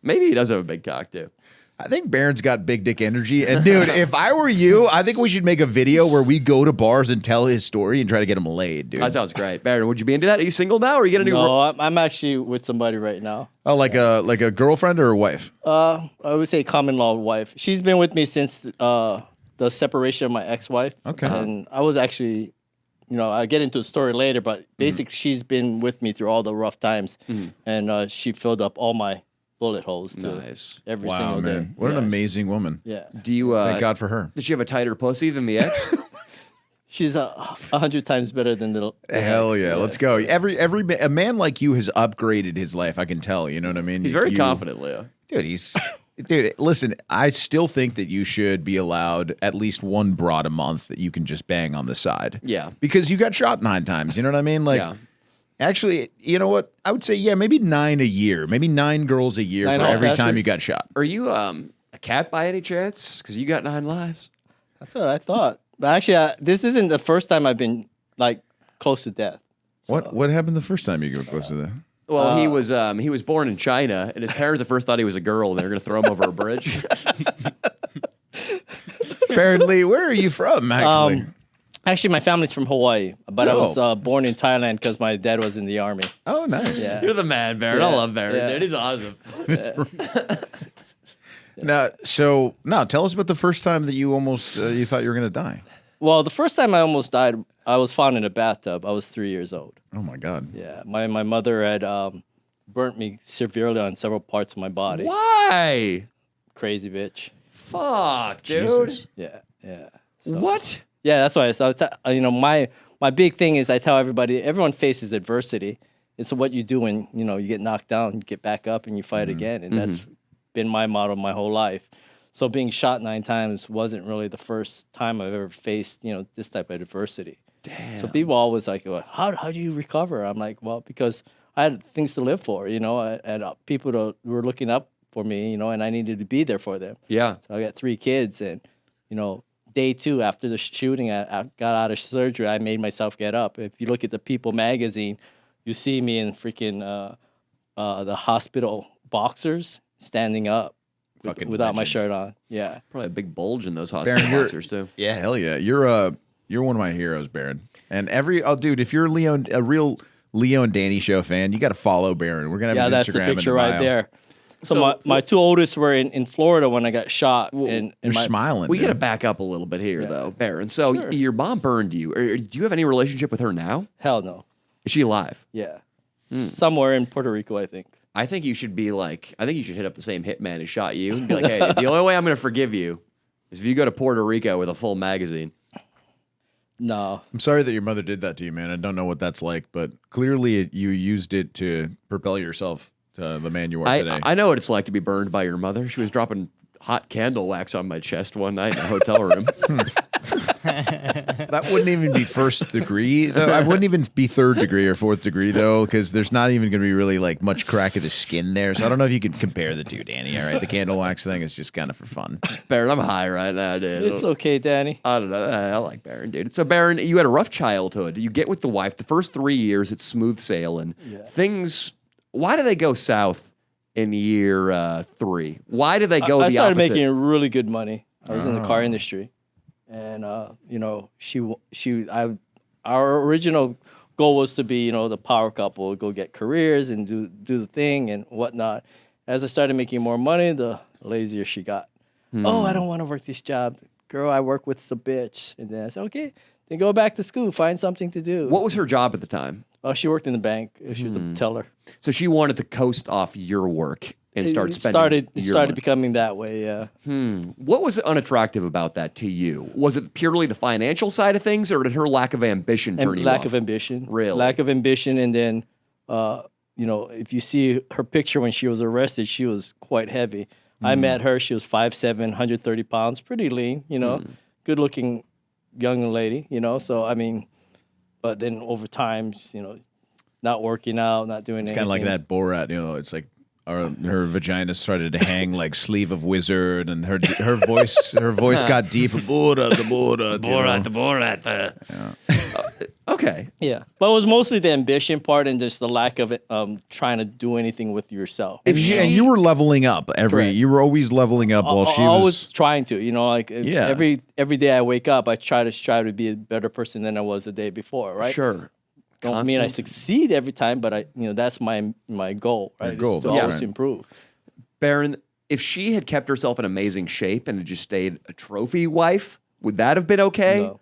Maybe he does have a big cock, too. I think Baron's got big dick energy. And dude, if I were you, I think we should make a video where we go to bars and tell his story and try to get him laid, dude. That sounds great. Baron, would you be into that? Are you single now, or are you getting a new... No, I'm actually with somebody right now. Oh, like a girlfriend or a wife? I would say common law wife. She's been with me since the separation of my ex-wife. Okay. And I was actually, I'll get into the story later, but basically she's been with me through all the rough times. And she filled up all my bullet holes too, Nice. every Wow, single day. man. What an amazing woman. Yeah. Do you... Thank God for her. Does she have a tighter pussy than the ex? She's 100 times better than the Hell ex. yeah, let's go. A man like you has upgraded his life. I can tell. You know what I mean? He's very confident, Leo. Dude. Dude, listen. I still think that you should be allowed at least one broad a month that you can just bang on the side. Yeah. Because you got shot 9 times. You know what I mean? Like, Yeah. actually, you know what? I would say maybe 9 a year, maybe 9 girls a year 9 for every all time passes? you got shot. Are you a cat by any chance? Because you got 9 lives. That's what I thought. But actually, this isn't the first time I've been close to death. What happened the first time you got close to that? Well, he was born in China, and his parents at first thought he was a girl, and they were going to throw him over a bridge. Apparently, where are you from? Actually, Actually, my family's from Hawaii, but I was born in Thailand because my dad was in the army. oh, nice. Yeah. You're the man, Baron. I Yeah. love Baron, Yeah. dude. He's awesome. Now, tell us about the first time that you almost you thought you were gonna die. Well, the first time I almost died, I was found in a bathtub. I was 3 years old. Oh my God. Yeah, my mother had burnt me severely on several parts of my body. Why? Crazy bitch. Fuck, dude. Jesus. Yeah. What? Yeah, that's why. So my big thing is I tell everybody, everyone faces adversity. It's what you do when you get knocked down, you get back up and you fight again, and that's been my motto my whole life. So being shot 9 times wasn't really the first time I've ever faced this type of adversity. Damn. So people always like, well, how do you recover? I'm like, well, because I had things to live for. I had people who were looking up for me, and I needed to be there for them. Yeah. So I got 3 kids, and day 2 after the shooting, I got out of surgery. I made myself get up. If you look at the People magazine, you see me in freaking the hospital boxers standing up Fucking without my legend. shirt on. Yeah. Probably a big bulge in those hospital Baron, you're- boxers, too. Yeah, hell yeah. You're one of my heroes, Baron. And dude, if you're a real Leo and Danny show fan, you got to follow Baron. We're gonna have Yeah, his that's the Instagram in picture the right bio. there. So, So- my 2 oldest were in Florida when I got shot. And You're my, smiling. We got to dude. back up a little bit here, though, Baron. So Sure. your mom burned you. Do you have any relationship with her now? Hell no. Is she alive? Yeah. Somewhere in Puerto Rico, I think. I think you should hit up the same hitman who shot you and be like, hey, the only way I'm going to forgive you is if you go to Puerto Rico with a full magazine. No. I'm sorry that your mother did that to you, man. I don't know what that's like, but clearly you used it to propel yourself to the man you are today. I know what it's like to be burned by your mother. She was dropping hot candle wax on my chest one night in a hotel room. That wouldn't even be first degree, though. I wouldn't even be 3rd degree or 4th degree, though, because there's not even going to be really much crack of the skin there. So I don't know if you can compare the two, Danny. All right, the candle wax thing is just kind of for fun. Baron, I'm high right now, dude. It's okay, Danny. I don't know. I like Baron, dude. So, Baron, you had a rough childhood. You get with the wife. The first 3 years, it's smooth sailing. Things, why do they go south in year 3? Why do they go I the started opposite? making really good money. I was in the car industry, and our original goal was to be the power couple, go get careers and do the thing and whatnot. as I started making more money, the lazier she got. Oh, I don't want to work this job. Girl, I work with is a bitch. And then I said, okay, then go back to school, find something to do. What was her job at the time? Oh, she worked in the bank. She was a teller. So she wanted to coast off your work and start It spending. started becoming that way, yeah. What was unattractive about that to you? Was it purely the financial side of things, or did her lack of ambition turn you Lack off? of ambition. Really? Lack of ambition. And then, you know, if you see her picture when she was arrested, she was quite heavy. I met her. She was 5'7", 130 pounds, pretty lean, you know, good-looking young lady, you know. So, I mean, but then over time, you know, not working out, not doing anything. Kind of like that Borat, you know. It's like her vagina started to hang like sleeve of wizard, and her voice got deep. Borat, the Borat. Okay. Yeah, but it was mostly the ambition part and just the lack of it, trying to do anything with yourself. And you were leveling up Correct. you were always leveling up while she was always trying to, you know, like Yeah. every day I wake up, I try to be a better person than I was the day before, right? Sure. Don't mean I succeed every time, but that's my goal, right? goal, Is to that's always right. improve. Baron, if she had kept herself in amazing shape and had just stayed a trophy wife, would that have been okay? No.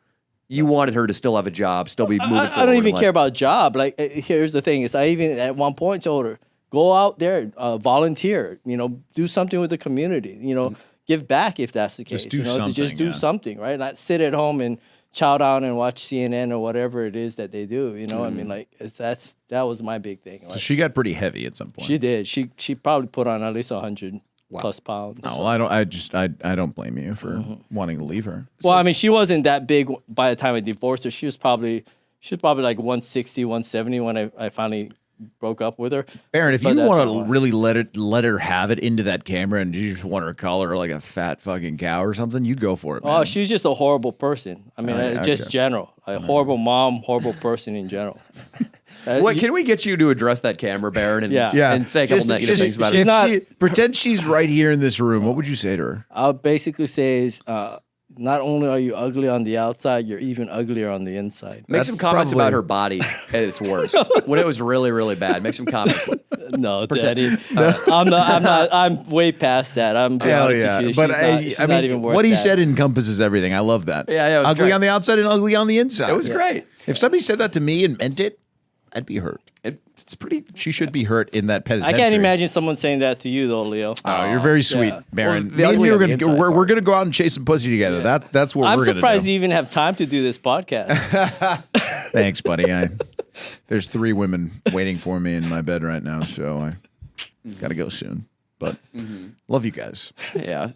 You wanted her to still have a job, still be moving forward. I don't even in care life. about job. Like, here's the thing: is I even at one point told her, go out there, volunteer. You know, do something with the community. You know, give back if that's the case. Just do you know, to just something, do yeah. something, right? Not sit at home and chow down and watch CNN or whatever it is that they do. You know, I mean, like that was my big thing. Like, she got pretty heavy at some point. she did. She probably put on at least 100 plus pounds. No, well, I don't blame you for wanting to leave her. Well, I mean, she wasn't that big by the time I divorced her. She was probably like 160, 170 when I finally broke up with her. Baron, if But you that's want not to why. really let her have it into that camera, and you just want her to call her like a fat fucking cow or something, you go for it, man. Oh, she's just a horrible person. I mean, just general. A horrible mom, horrible person in general. What, can we get you to address that camera, Baron, and, Yeah. and say a couple negative things about she's it? not- Pretend she's right here in this room. What would you say to her? I'll basically say is not only are you ugly on the outside, you're even uglier on the inside. Make That's some comments probably- about her body at its worst. When it was really, really bad. Make some comments. No, Daddy. I'm way past that. I'm being Hell honest yeah! with you. But She's not even worth what he that. said encompasses everything. I love that. Yeah, it was ugly great. on the outside and ugly on the inside. It was great. If somebody said that to me and meant it, I'd be hurt. It's pretty. She should be hurt in that I penitentiary. can't imagine someone saying that to you though, Leo. Oh, you're very sweet, yeah. Baron. Well, the Me and ugly you are on the gonna inside we're part. gonna go out and chase some pussy together. That's what I'm we're gonna surprised do. you even have time to do this podcast. Thanks, buddy. There's 3 women waiting for me in my bed right now, so I gotta go soon. But love you guys. Yeah,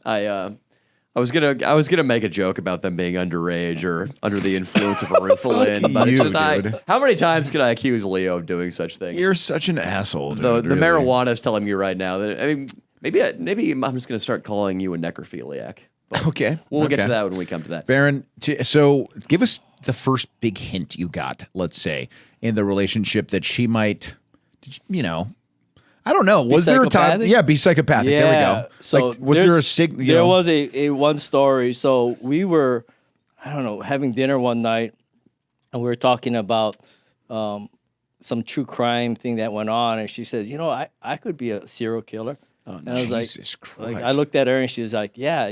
I was gonna make a joke about them being underage or under the influence of a Ritalin, but it's you, just, dude. how many times could I accuse Leo of doing such things? You're such an asshole. the Dude, really. marijuana is telling me right now that I mean maybe I'm just gonna start calling you a necrophiliac. But Okay, we'll get okay. to that when we come to that. Baron, so give us the first big hint you got, let's say, in the relationship that she might, I don't know. Was there a time? psychopathic? Yeah, be psychopathic. There we go. So Like, was there a signal? There was a one story. So we were, I don't know, having dinner one night, and we were talking about some true crime thing that went on, and she says, I could be a serial killer. And I was Jesus like, Christ. I looked at her, and she was like, yeah,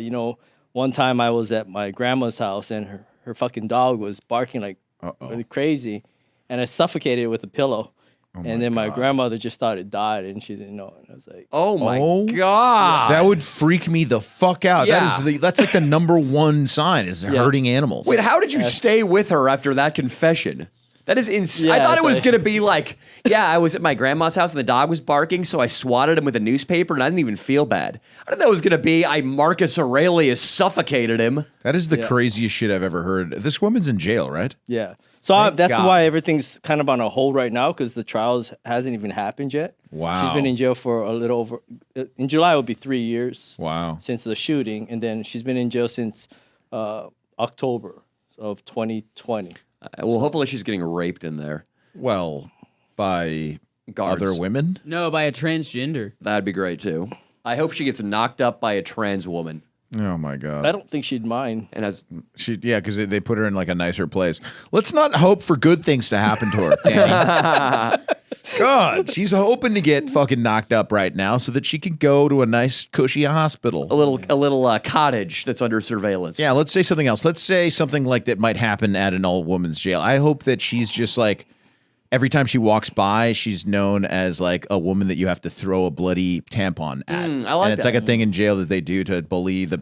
one time I was at my grandma's house, and her fucking dog was barking like really crazy, and I suffocated it with a pillow. And then my grandmother just thought it died, and she didn't know. And I was like, Oh my Oh, god! That would freak me the fuck out. Yeah. That's like the number one sign is hurting animals. Wait, how did you stay with her after that confession? That is insane. I Yeah, thought it it's was like- going to be like, yeah, I was at my grandma's house and the dog was barking, so I swatted him with a newspaper and I didn't even feel bad. I thought that was going to be Marcus Aurelius suffocated him. That is the craziest shit I've ever heard. This woman's in jail, right? yeah. So that's God. why everything's kind of on a hold right now because the trials hasn't even happened yet. Wow. She's been in jail for a little over. In July, it will be 3 years. Wow. Since the shooting, and then she's been in jail since October of 2020. Well, hopefully she's getting raped in there. Well, by Guards. other women? No, by a transgender. That'd be great too. I hope she gets knocked up by a trans woman. Oh my God. I don't think she'd mind. And as Because they put her in like a nicer place. Let's not hope for good things to happen to her, Danny. God, she's hoping to get fucking knocked up right now so that she can go to a nice, cushy hospital. A little cottage that's under surveillance. Yeah, let's say something else. Let's say something like that might happen at an all-women's jail. I hope that she's just like, every time she walks by, she's known as like a woman that you have to throw a bloody tampon at. I like and it's that. like a thing in jail that they do to bully the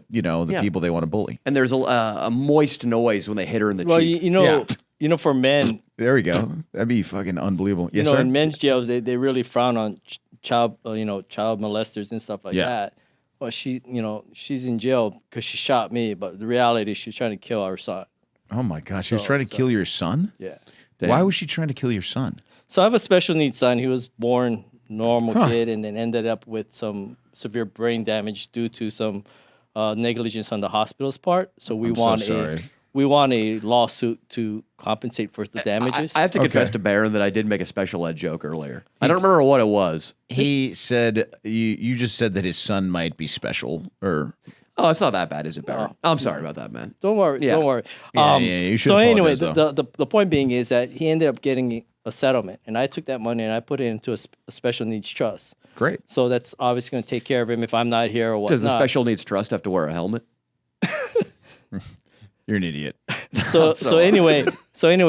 people they want to bully. And there's a moist noise when they hit her in the Well, cheek. For men, There we go. That'd be fucking unbelievable. Yes, you know, sir. in men's jails, they really frown on child molesters and stuff like that. Well, she's in jail because she shot me, but the reality is she's trying to kill our son. Oh my gosh, she was trying to kill your son? Yeah. Why was she trying to kill your son? So I have a special needs son. He was born normal kid and then ended up with some severe brain damage due to some negligence on the hospital's part. So we want a lawsuit to compensate for the damages. I have to confess to Baron that I did make a special ed joke earlier. I don't remember what it was. He said, you just said that his son might be special, or... Oh, it's not that bad, is it, Baron? I'm sorry about that, man. Don't worry. Don't worry. You should so anyway, apologize, the point being is that he ended up getting a settlement, and I took that money and I put it into a special needs trust. Great. So that's obviously going to take care of him if I'm not here or whatnot. Does the special needs trust have to wear a helmet? You're an idiot. So anyway,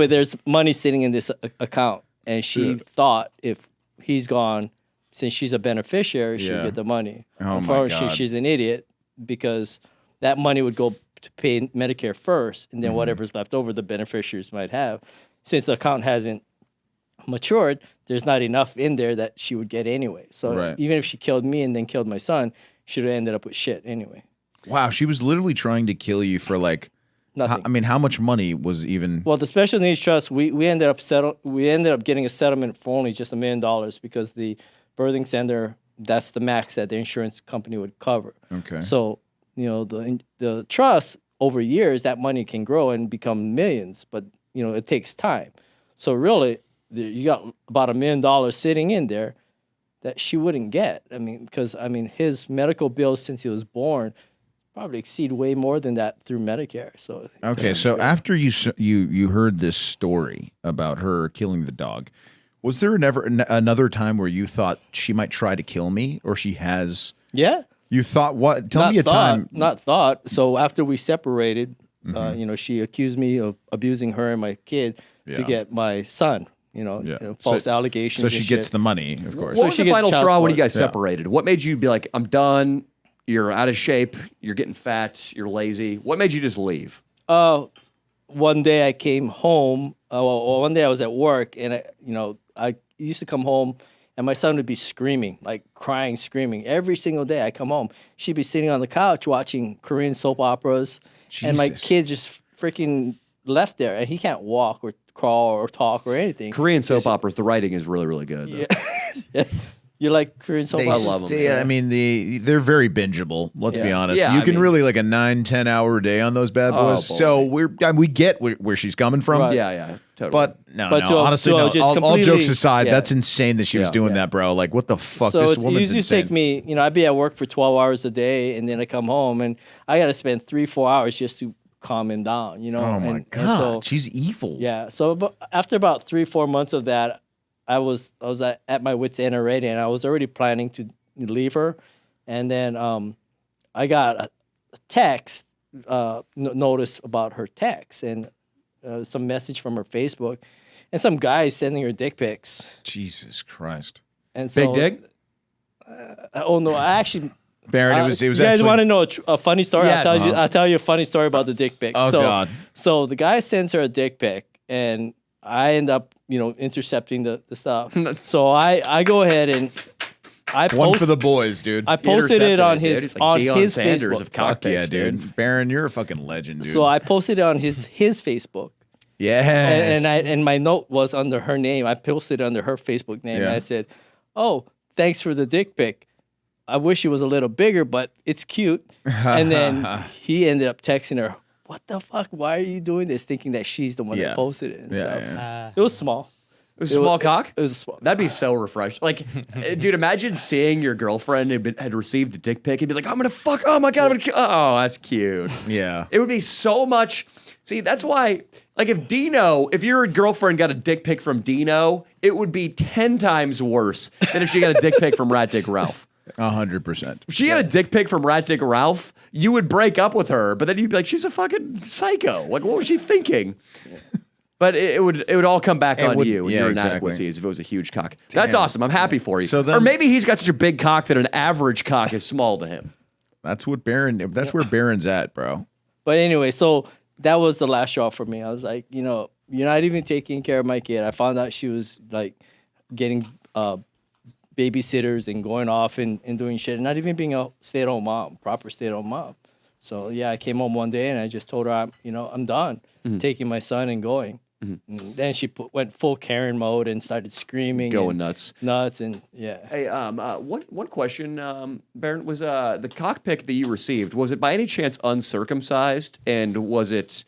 there's money sitting in this account, and she thought if he's gone, since she's a beneficiary, she'll get the money. Oh, my Unfortunately, God. she's an idiot because that money would go to pay Medicare first, and then whatever's left over, the beneficiaries might have. Since the account hasn't matured, there's not enough in there that she would get anyway. So even if she killed me and then killed my son, she would have ended up with shit anyway. Wow, she was literally trying to kill you for like... Nothing. how much money was even... Well, the special needs trust, we ended up getting a settlement for only just $1 million because the birthing center, that's the max that the insurance company would cover. Okay. So, the trust over years, that money can grow and become millions, but it takes time. So really, you got about $1 million sitting in there that she wouldn't get. Because his medical bills since he was born probably exceed way more than that through Medicare. So Okay, so after you heard this story about her killing the dog, was there another time where you thought she might try to kill me, or she has? Yeah. You thought what? Tell me a time. Not thought. So after we separated, she accused me of abusing her and my kid to get my son. False allegations. So she and gets shit. the money, of course. What was she the gets final child straw when you support. guys separated? What made you be like, I'm done, you're out of shape, you're getting fat, you're lazy? What made you just leave? One day I came home. One day I was at work, and I used to come home, and my son would be screaming, like crying, screaming every single day. I come home, she'd be sitting on the couch watching Korean soap operas, and my kid just freaking left there, and he can't walk or crawl or talk or anything. Korean soap operas, the writing is really, really good. Yeah. You like Korean soap operas? I love them. They're very bingeable. Let's be honest. Yeah, you can really like a 9-10 hour day on those bad boys. boy. So we get where she's coming from. Right. Yeah, totally. But honestly, just all completely- jokes aside, yeah. that's insane that she was doing that, bro. Like, what the fuck? So This woman's it used to insane. take me, I'd be at work for 12 hours a day, and then I come home, and I got to spend 3-4 hours just to calm him down, Oh my and god, so, she's evil. yeah. So after about 3-4 months of that, I was at my wit's end already, and I was already planning to leave her, and then I got a text notice about her text and some message from her Facebook, and some guy sending her dick pics. Jesus Christ. And so, Big dick? Oh no, I actually. Baron, it was you guys actually... want to know a funny story? Yes. I'll tell you a funny story about the dick pic. Oh, God. So the guy sends her a dick pic, and I end up, intercepting the stuff. So I go ahead and I post. One for the boys, dude. I posted it on his He's like Deion Sanders Facebook. of Fuck cockpits, yeah, dude. Baron, you're a fucking legend, dude. So I posted it on his Facebook. Yes. And my note was under her name. I posted it under her Facebook name. Yeah. And I said, "Oh, thanks for the dick pic. I wish it was a little bigger, but it's cute." And then he ended up texting her, "What the fuck? Why are you doing this?" Thinking that she's the one that posted it. And stuff. It was small. It was a small cock? It was small. That'd be so refreshing. Like, dude, imagine seeing your girlfriend had received the dick pic and be like, I'm gonna fuck, oh my God, I'm gonna kill. Oh, that's cute. Yeah. It would be so much See, that's why, like, if your girlfriend got a dick pic from Dino, it would be 10 times worse than if she got a dick pic from Rat Dick Ralph. 100%. If she got a dick pic from Rat Dick Ralph, you would break up with her, but then you'd be like, she's a fucking psycho. Like, what was she thinking? But it would all come back on you and your inadequacies if it was a huge cock. That's awesome. I'm happy for you. So then, or maybe he's got such a big cock that an average cock is small to him. That's where Barron's at, bro. But anyway, so that was the last straw for me. I was like, you know, you're not even taking care of my kid. I found out she was like getting babysitters and going off and doing shit, and not even being a proper stay-at-home mom. So yeah, I came home one day and I just told her, I'm done taking my son and going. Mm-hmm. And then she went full Karen mode and started screaming, going nuts, and yeah. Hey, one question, Baron, was the cock pic that you received, was it by any chance uncircumcised, and did it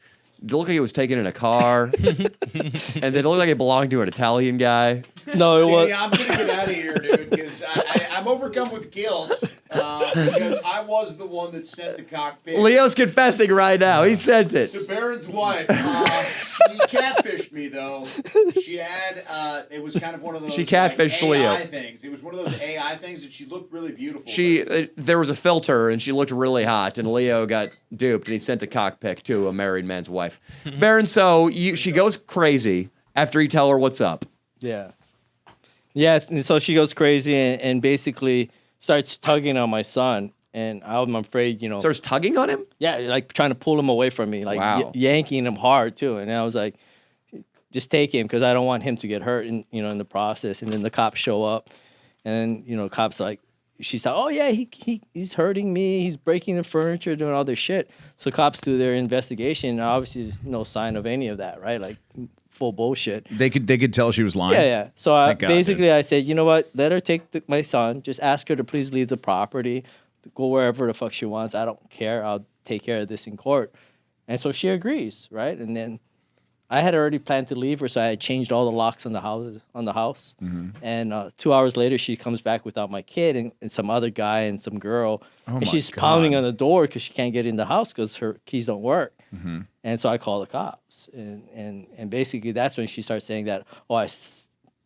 look like it was taken in a car? And did it look like it belonged to an Italian guy? No, it was. I'm gonna get out of here, dude, because I'm overcome with guilt because I was the one that sent the cockpit. Leo's confessing right now. He sent it To Barron's wife. She catfished me, though. She had, it was kind of one of those She catfished AI Leo. things. It was one of those AI things, and she looked really beautiful. There was a filter, and she looked really hot, and Leo got duped, and he sent a cock pic to a married man's wife. Baron, so she goes crazy after you tell her what's up. Yeah. Yeah, and so she goes crazy and basically starts tugging on my son. And I'm afraid, Starts tugging on him? Yeah, like trying to pull him away from me, like Wow. yanking him hard too. And I was like, just take him because I don't want him to get hurt in the process. And then the cops show up, and cops like, she's like, oh yeah, he's hurting me, he's breaking the furniture, doing all this shit. So cops do their investigation, and obviously there's no sign of any of that, right? Like full bullshit. They could tell she was lying. Yeah. So I God, said, you know what? Let her take my son. Just ask her to please leave the property, go wherever the fuck she wants. I don't care. I'll take care of this in court. And so she agrees, right? And then I had already planned to leave her, so I had changed all the locks on the house. Mm-hmm. And 2 hours later, she comes back without my kid and some other guy and some girl. And she's pounding on the door because she can't get in the house because her keys don't work. Mm-hmm. And so I call the cops. And basically that's when she starts saying that,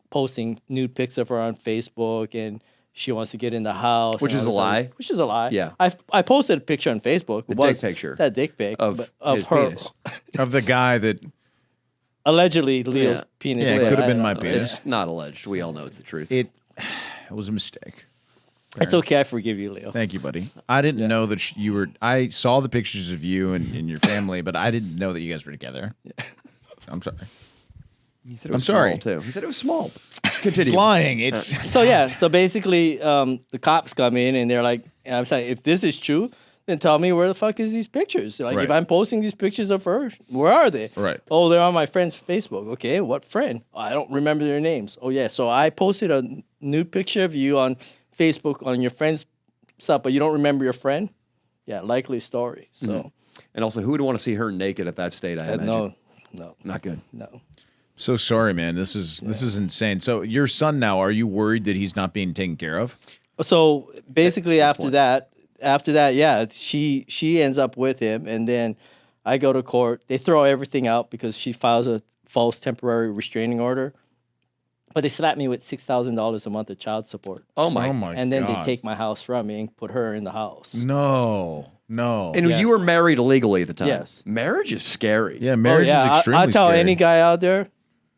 posting nude pics of her on Facebook, and she wants to get in the house. Which is a lie? Which is a lie. Yeah. I posted a picture on Facebook. The dick picture. That dick pic. Of his her. penis. Of the guy that... Allegedly, Leo's penis. Yeah, it could have been my know. penis. It's not alleged. We all know it's the truth. It was a mistake. It's okay. I forgive you, Leo. Thank you, buddy. I didn't know that you were... I saw the pictures of you and your family, but I didn't know that you guys were together. Yeah. I'm sorry. He said it was small, too. He said it was small. Continue. It's lying. It's... So basically, the cops come in and they're like, and I'm saying, if this is true, then tell me where the fuck is these pictures? Like, Right. if I'm posting these pictures of her, where are they? Right. Oh, they're on my friend's Facebook. Okay, what friend? I don't remember their names. Oh, yeah. So I posted a nude picture of you on Facebook on your friend's stuff, but you don't remember your friend? Yeah, likely story. So. Mm-hmm. And also, who would want to see her naked at that state, I imagine? No. Not good. No. So sorry, man. This is insane. So your son now, are you worried that he's not being taken care of? So basically, after that, yeah, she ends up with him, and then I go to court. They throw everything out because she files a false temporary restraining order. But they slap me with $6,000 a month of child support. Oh my! And then they take my house from me and put her in the house. No. And Yes. you were married illegally at the time. Yes. Marriage is scary. Yeah, marriage is extremely I tell scary. any guy out there,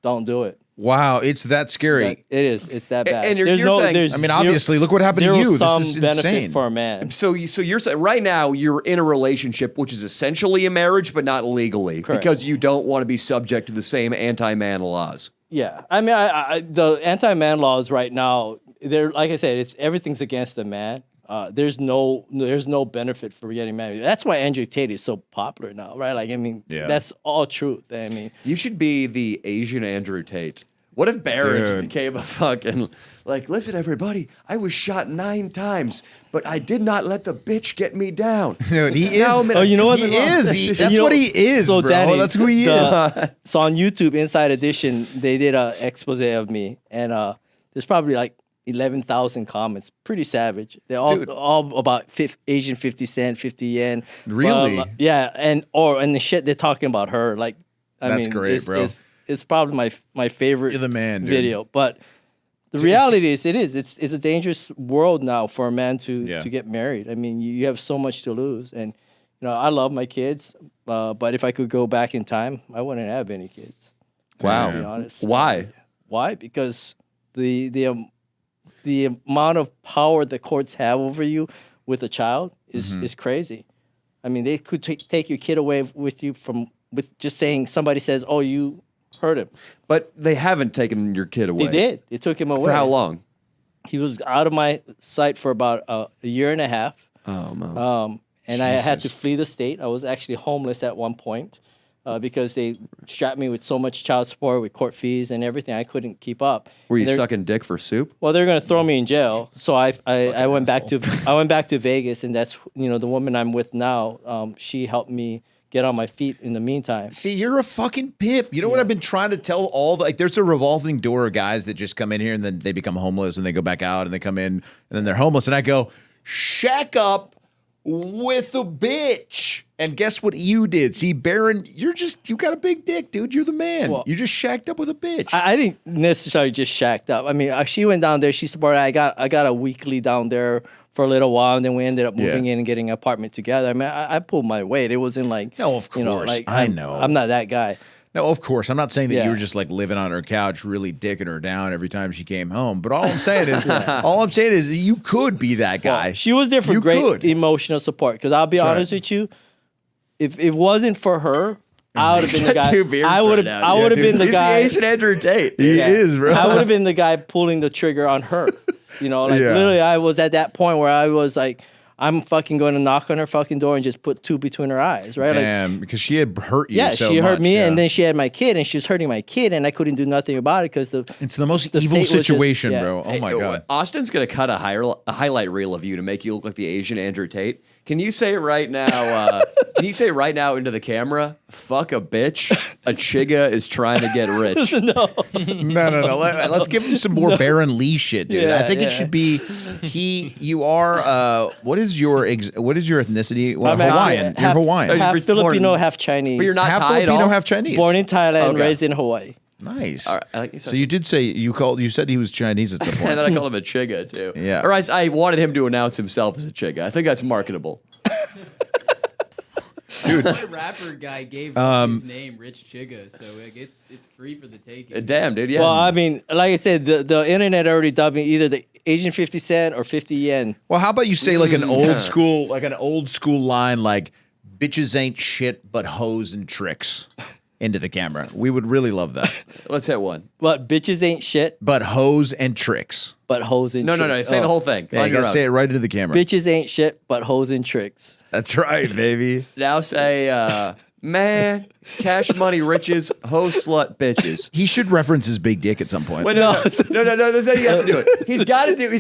don't do it. Wow, it's that scary. It is. It's that bad. And you're saying- there's I mean, obviously, look what happened to you. Some This is benefit insane. for a man. So you're saying right now you're in a relationship which is essentially a marriage, but not legally, Correct. because you don't want to be subject to the same anti-man laws. Yeah, I mean, the anti-man laws right now, they're like I said, everything's against the man. There's no benefit for getting married. That's why Andrew Tate is so popular now, right? Like, I mean, that's all truth. I mean, You should be the Asian Andrew Tate. What if Barrett Dude. became a fucking, like, listen, everybody, I was shot 9 times, but I did not let the bitch get me down. Dude, he is. Now I'm in a- you know what? He is. That's what he is, so bro. Danny, That's who he is. So on YouTube, Inside Edition, they did an expose of me, and there's probably like 11,000 comments. Pretty savage. They're all about Asian 50 cent, 50 yen. Really? Yeah, and the shit they're talking about her. Like, That's great, bro. It's probably my favorite. You're the man, dude. Video, but. The reality is, it's a dangerous world now for a man to get married. I mean, you have so much to lose, and I love my kids, but if I could go back in time, I wouldn't have any kids. Wow. To be honest. Why? Why? Because the amount of power the courts have over you with a child is crazy. I mean, they could take your kid away with you with just saying somebody says, "Oh, you hurt him." But they haven't taken your kid away. They did. They took him away. For how long? He was out of my sight for about a year and a half. Oh, man. And I had to flee the state. I was actually homeless at one point because they strapped me with so much child support, with court fees and everything. I couldn't keep up. Were you sucking dick for soup? Well, they're going to throw me in jail. So I went back to Vegas, and that's the woman I'm with now. She helped me get on my feet in the meantime. See, you're a fucking pimp. You know what I've been trying to tell there's a revolving door of guys that just come in here and then they become homeless and they go back out and they come in and then they're homeless. And I go, shack up with a bitch. And guess what you did? See, Baron, you got a big dick, dude. You're the man. Well, you just shacked up with a bitch. I didn't necessarily just shacked up. I mean, she went down there. She supported. I got a weekly down there for a little while, and then we ended up moving in and getting an apartment together. I mean, I pulled my weight. It wasn't like no, of course, I know. I'm not that guy. No, of course. I'm not saying that you were just like living on her couch, really dicking her down every time she came home. But all I'm saying is, you could be that guy. Well, she was there for great emotional support. Because I'll be honest with you, if it wasn't for her, I would have been the guy. I would have been the guy. He's the Asian Andrew Tate. He is, bro. I would have been the guy pulling the trigger on her. Literally, I was at that point where I was like, I'm fucking going to knock on her fucking door and just put two between her eyes, right? Damn, because she had hurt you. Yeah, so she hurt much, me, and then she had my kid, and she was hurting my kid, and I couldn't do nothing about it because it's the most evil situation, bro. Oh my god. Austin's gonna cut a highlight reel of you to make you look like the Asian Andrew Tate. Can you say right now? Can you say right now into the camera? Fuck a bitch. A chiga is trying to get rich. No. Let's give him some more Baron Lee shit, dude. Yeah, I think it should be you are. What is your ethnicity? Well, Hawaiian. You're Hawaiian. Half Filipino, half Chinese. But you're not half Thai at Filipino, all? half Chinese. Born in Thailand, raised in Hawaii. Nice. All right, so you did say you said he was Chinese at some point. And then I called him a chiga too. Yeah. Or I wanted him to announce himself as a chiga. I think that's marketable. Dude, my rapper guy gave his name Rich Chiga, so like it's free for the taking. Damn, dude. Yeah. Well, I mean, like I said, the internet already dubbed me either the Asian 50 cent or 50 yen. Well, how about you say like an old school line like bitches ain't shit but hoes and tricks into the camera. We would really love that. Let's hit one. But bitches ain't shit. But hoes and tricks. But hoes and tricks. No. Say the whole thing. Yeah, you gotta say it right into the camera. Bitches ain't shit, but hoes and tricks. That's right, baby. Now say, man, cash money riches, hoe slut bitches. He should reference his big dick at some point. Wait, no. That's how you have to do it. He's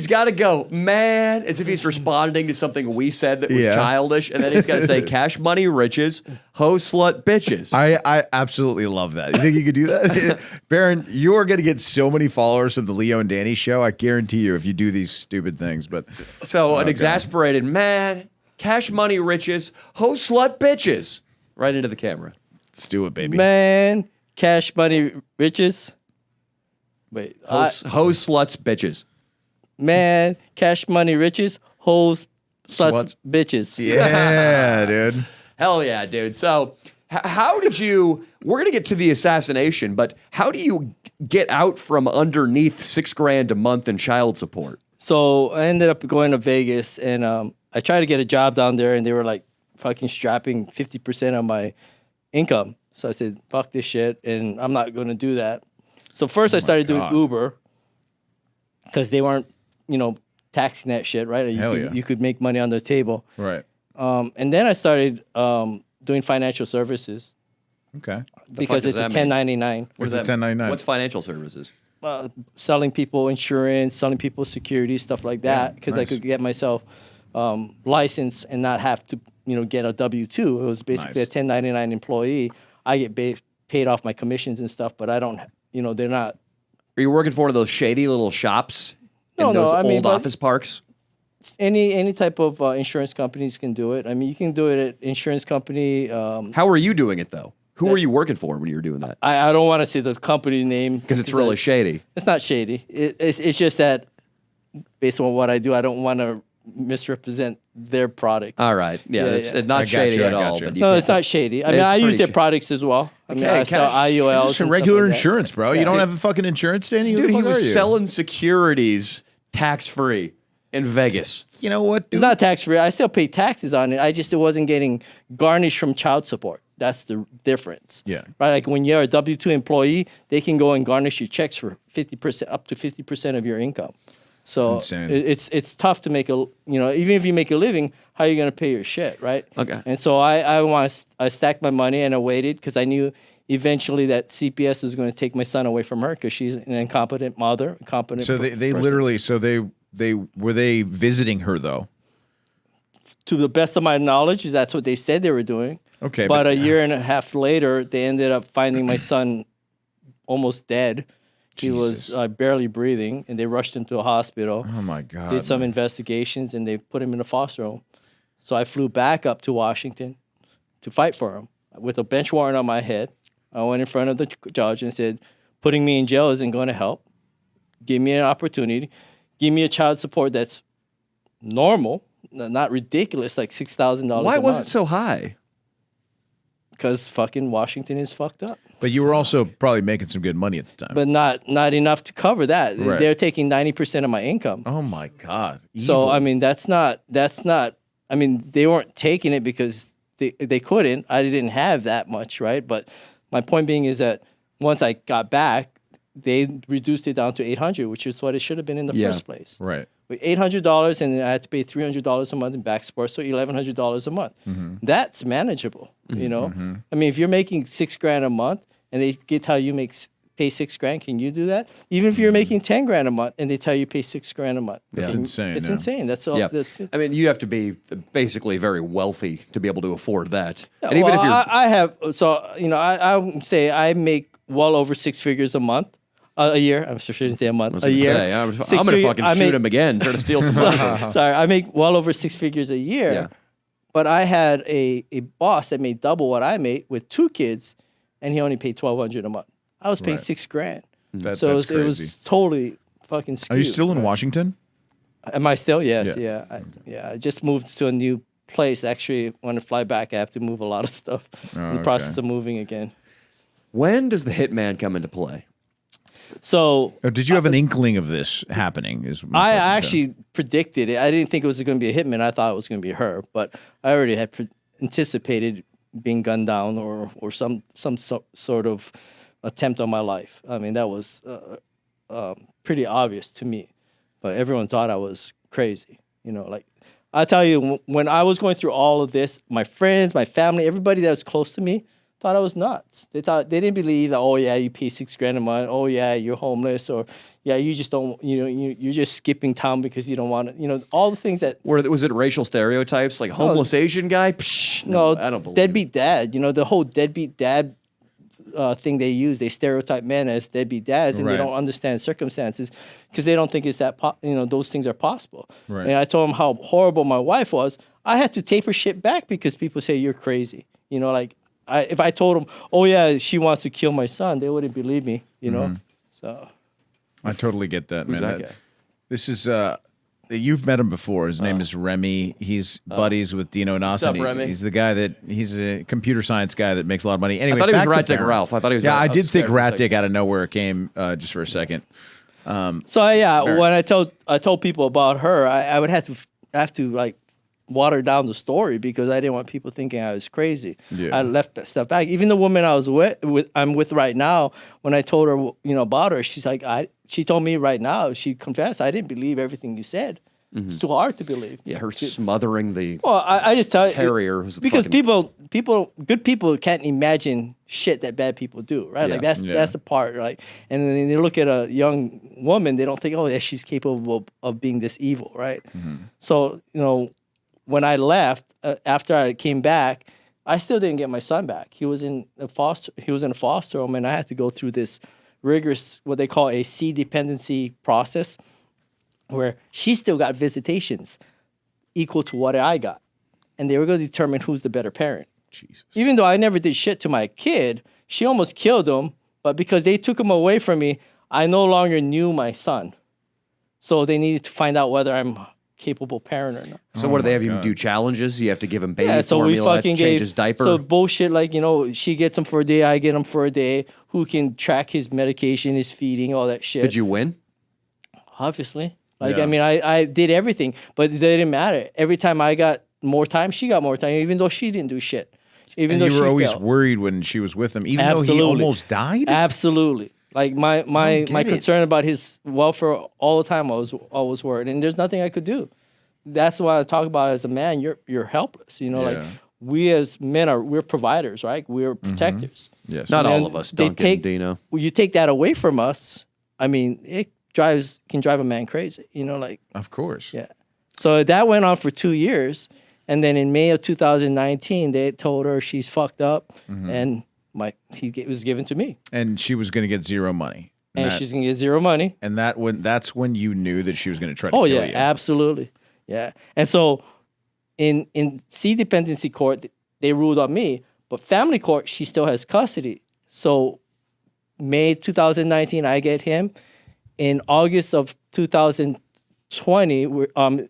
got to go, man, as if he's responding to something we said that was childish, and then he's got to say, cash money riches, hoe slut bitches. I absolutely love that. You think you could do that? Baron, you are going to get so many followers from the Leo and Danny show. I guarantee you if you do these stupid things. But so an exasperated man, cash money riches, hoe slut bitches. Right into the camera. Let's do it, baby. Man, cash money riches. Wait. Hoes, sluts, bitches. Man, cash money riches, hoes, sluts, bitches. Yeah, dude. Hell yeah, dude. So how did you, we're going to get to the assassination, but how do you get out from underneath $6,000 a month in child support? So I ended up going to Vegas, and I tried to get a job down there, and they were like, fucking strapping 50% of my income. So I said, fuck this shit, and I'm not going to do that. So first I started doing Uber because they weren't, taxing that shit, right? You could make money on the table. Right. And then I started doing financial services. Okay. Because it's a 1099. What's a 1099? What's financial services? Selling people insurance, selling people security, stuff like that, because I could get myself licensed and not have to get a W-2. It was basically a 1099 employee. I get paid off my commissions and stuff, but I don't, they're not. Are you working for one of those shady little shops No, in those no, I mean, old but- office parks? Any type of insurance companies can do it. I mean, you can do it at insurance company. How are you doing it though? Who were you working for when you were doing that? I don't want to say the company name Because it's really shady. It's not shady. It's just that based on what I do, I don't want to misrepresent their products. All right. Yeah, Yeah, it's yeah. not I got shady you, I at got all. you. But you No, can't- it's not shady. I mean, It's I use pretty their shady. products as well. I mean, Okay, I sell cash. IULs. Just a and stuff regular like that. insurance, bro. You don't have a fucking insurance, Danny? Who the Dude, he fuck are was you? selling securities tax free in Vegas. You know what, dude? It's not tax free. I still pay taxes on it. It wasn't getting garnished from child support. That's the difference. Yeah. Right. Like when you're a W-2 employee, they can go and garnish your checks for 50%, up to 50% of your income. So That's insane. it's tough to make even if you make a living, how are you going to pay your shit, right? Okay. And so I stacked my money and I waited because I knew eventually that CPS was going to take my son away from her because she's an incompetent mother, incompetent. So they person. literally, they were they visiting her though? To the best of my knowledge, that's what they said they were doing. Okay, But but- a year and a half later, they ended up finding my son almost dead. He was Jesus. barely breathing, and they rushed him to a hospital. Oh my god. Did some investigations, and they put him in a foster home. So I flew back up to Washington to fight for him with a bench warrant on my head. I went in front of the judge and said, putting me in jail isn't going to help. Give me an opportunity. Give me a child support that's normal, not ridiculous, like $6,000. Why was it so high? Because fucking Washington is fucked up. But you were also probably making some good money at the time. But not enough to cover that. Right. They're taking 90% of my income. oh my god. So Evil. I mean that's not I mean they weren't taking it because they couldn't. I didn't have that much, right? But my point being is that once I got back, they reduced it down to 800, which is what it should have been in the Yeah. first place. right. With $800 and then I had to pay $300 a month in back support, so $1,100 a month. That's manageable, you know. I mean, if you're making $6,000 a month and they tell you pay $6,000, can you do that? Even if you're making $10,000 a month and they tell you pay $6,000 a month, That's insane, It's yeah. insane. That's all. Yeah. That's, I mean, you have to be basically very wealthy to be able to afford that. And well, even if you're I have, so you know, I would say I make well over 6 figures a month. A year. I'm sure I shouldn't say a month. I was A gonna year. say, I'm Six going to figure- fucking I shoot make- him again, try to steal some money. Sorry, I make well over 6 figures a year. Yeah. But I had a boss that made double what I made with 2 kids, and he only paid $1,200 a month. I was paying Right. $6,000. That, So that's it crazy. was totally fucking skewed. Are you still in Washington? Am I still? Yes. Yeah. Yeah. I just moved to a new place. Actually, when I fly back, I have to move a lot of stuff. In the process okay. of moving again. When does the hitman come into play? So Or did you have an inkling of this happening? Is my I question, John. actually predicted it. I didn't think it was going to be a hitman. I thought it was going to be her, but I already had anticipated being gunned down or some sort of attempt on my life. I mean, that was pretty obvious to me, but everyone thought I was crazy. You know, like I tell you, when I was going through all of this, my friends, my family, everybody that was close to me thought I was nuts. They didn't believe that. Oh yeah, you pay $6,000 a month. Oh yeah, you're homeless, or yeah, you just don't. You know, you're just skipping town because you don't want to. You know, all the things that. Was it racial stereotypes like homeless Asian guy? Psh, No, I don't believe deadbeat dad. You know, the whole deadbeat dad thing they use. They stereotype men as deadbeat dads, and Right. they don't understand circumstances because they don't think it's that. Those things are possible. Right. And I told them how horrible my wife was. I had to tape her shit back because people say you're crazy. You know, like if I told them, oh yeah, she wants to kill my son, they wouldn't believe me. You know, so. I totally get that, Who's man. that guy? This is you've met him before. His name is Remy. He's buddies with Dino Nassi. up, Remy? He's a computer science guy that makes a lot of money. Anyway, thought he was back to Rat Dick Parent. Ralph. I thought he was. Yeah, I did was think scared for a Rat second. Dick out of nowhere came just for a second. So yeah, when I told people about her, I would have to like water down the story because I didn't want people thinking I was crazy. Yeah. I left that stuff back. Even the woman I was I'm with right now, when I told her about her, she's like she told me right now, she confessed, I didn't believe everything you said. It's too hard to believe. Yeah, her smothering the. Well, I just tell you Terrier who's the because fucking- good people can't imagine shit that bad people do, right? Like Yeah. that's the part, right? And then they look at a young woman, they don't think, oh yeah, she's capable of being this evil, right? So when I left after I came back, I still didn't get my son back. He was in a foster home, and I had to go through this rigorous what they call a C dependency process. where she still got visitations equal to what I got. And they were going to determine who's the better parent. Jesus. Even though I never did shit to my kid, she almost killed him. But because they took him away from me, I no longer knew my son. So they needed to find out whether I'm a capable parent or not. So what do they have you do challenges? You have to give him baby Yeah, so formula, we fucking change gave his diaper. So bullshit like, she gets him for a day, I get him for a day. Who can track his medication, his feeding, all that shit. Did you win? Obviously. Like, Yeah. I mean, I did everything, but it didn't matter. Every time I got more time, she got more time, even though she didn't do shit. Even And though you were she always failed. worried when she was with him, even though Absolutely. he almost died? Absolutely. Like my get it. concern about his welfare all the time, I was always worried, and there's nothing I could do. That's why I talk about as a man, you're helpless. Like Yeah. we as men we're providers, right? We're protectors. Yes. Not And all then of us, they Duncan, take- Dino. When you take that away from us, I mean, it can drive a man crazy. Like Of course. yeah. So that went on for 2 years, and then in May of 2019, they told her she's fucked up, and he was given to me, And she was going to get zero money. and she's gonna get zero money. And that's when you knew that she was going to try to Oh kill yeah, you. absolutely, yeah. And so, in C dependency court, they ruled on me, but family court, she still has custody. So, May 2019, I get him. In August of 2020,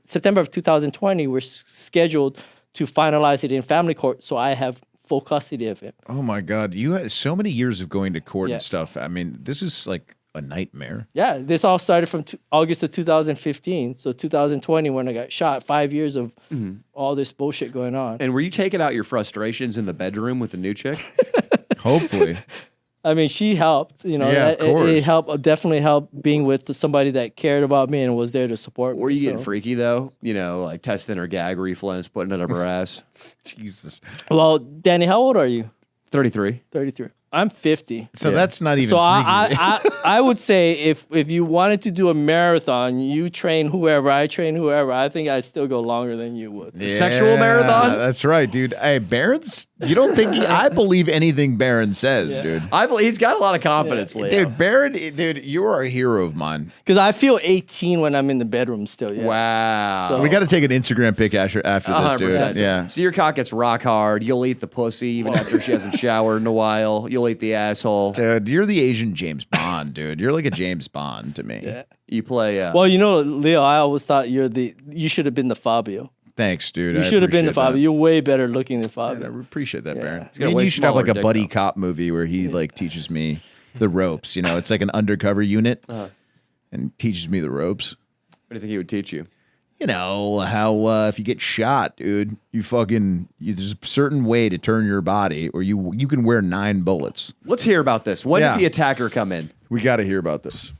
September of 2020, we're scheduled to finalize it in family court. So I have full custody of him. Oh my God. You had so many years of going to court Yeah. and stuff. I mean, this is like a nightmare. Yeah, this all started from August of 2015. So 2020, when I got shot, 5 years of all this bullshit going on. And were you taking out your frustrations in the bedroom with the new chick? Hopefully. I mean, she helped. Yeah, of course. It helped. Definitely helped being with somebody that cared about me and was there to support me. Were you getting so. freaky though? Like testing her gag reflex, putting it up her ass. Jesus. Well, Danny, how old are you? 33. 33. I'm 50. So that's not even So freaky. I would say if you wanted to do a marathon, you train whoever, I train whoever. I think I'd still go longer than you would. Sexual marathon? That's right, dude. Hey, Barron's, you don't think I believe anything Barron says, dude. I believe he's got a lot of confidence, Leo. Dude, Barron, dude, you are a hero of mine. Because I feel 18 when I'm in the bedroom still. Yeah. Wow. So- We got to take an Instagram pic after this, dude. 100%. Yeah. So your cock gets rock hard. You'll eat the pussy even after she hasn't showered in a while. You'll eat the asshole. Dude, you're the Asian James Bond, dude. You're like a James Bond to me. Yeah. You play. Well, Leo, I always thought you should have been the Fabio. Thanks, dude. You I should have been the appreciate Fabio. that. You're way better looking than I Fabio. appreciate that, Baron. got a You way should have like smaller a dick, buddy though. cop movie where he like teaches me the ropes. It's like an undercover unit and teaches me the ropes. What do you think he would teach you? How if you get shot, dude, there's a certain way to turn your body, or you can wear 9 bullets. Let's hear about this. When Yeah. did the attacker come in? We got to hear about this.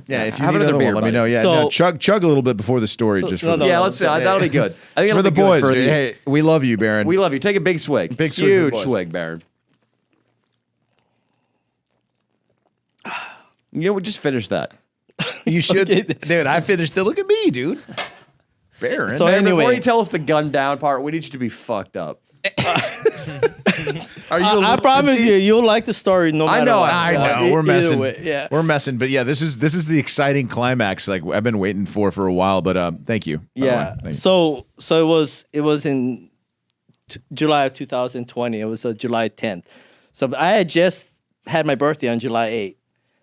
Yeah, if you Have need another another beer, one, let me buddy. know. Yeah, So- no, chug a little bit before the story, just for no, the, Yeah, let's. That'll be good. I think for it'll the be good boys. for Dude. the- Hey, we love you, Baron. We love you. Take a big swig. Big swig for the Huge boys. swig, Baron. Just finish that. You should, dude. I finished it. Look at me, dude. Baron. So And before anyway, you tell us the gun down part, we need you to be fucked up. Are you? I promise you'll like the story no matter know, what. I know Either we're messing. way, yeah. We're messing. But yeah, this is the exciting climax. Like I've been waiting for a while. But thank you. by the Yeah. way. Thank you. So it was in July of 2020. It was July 10th. So I had just had my birthday on July 8th.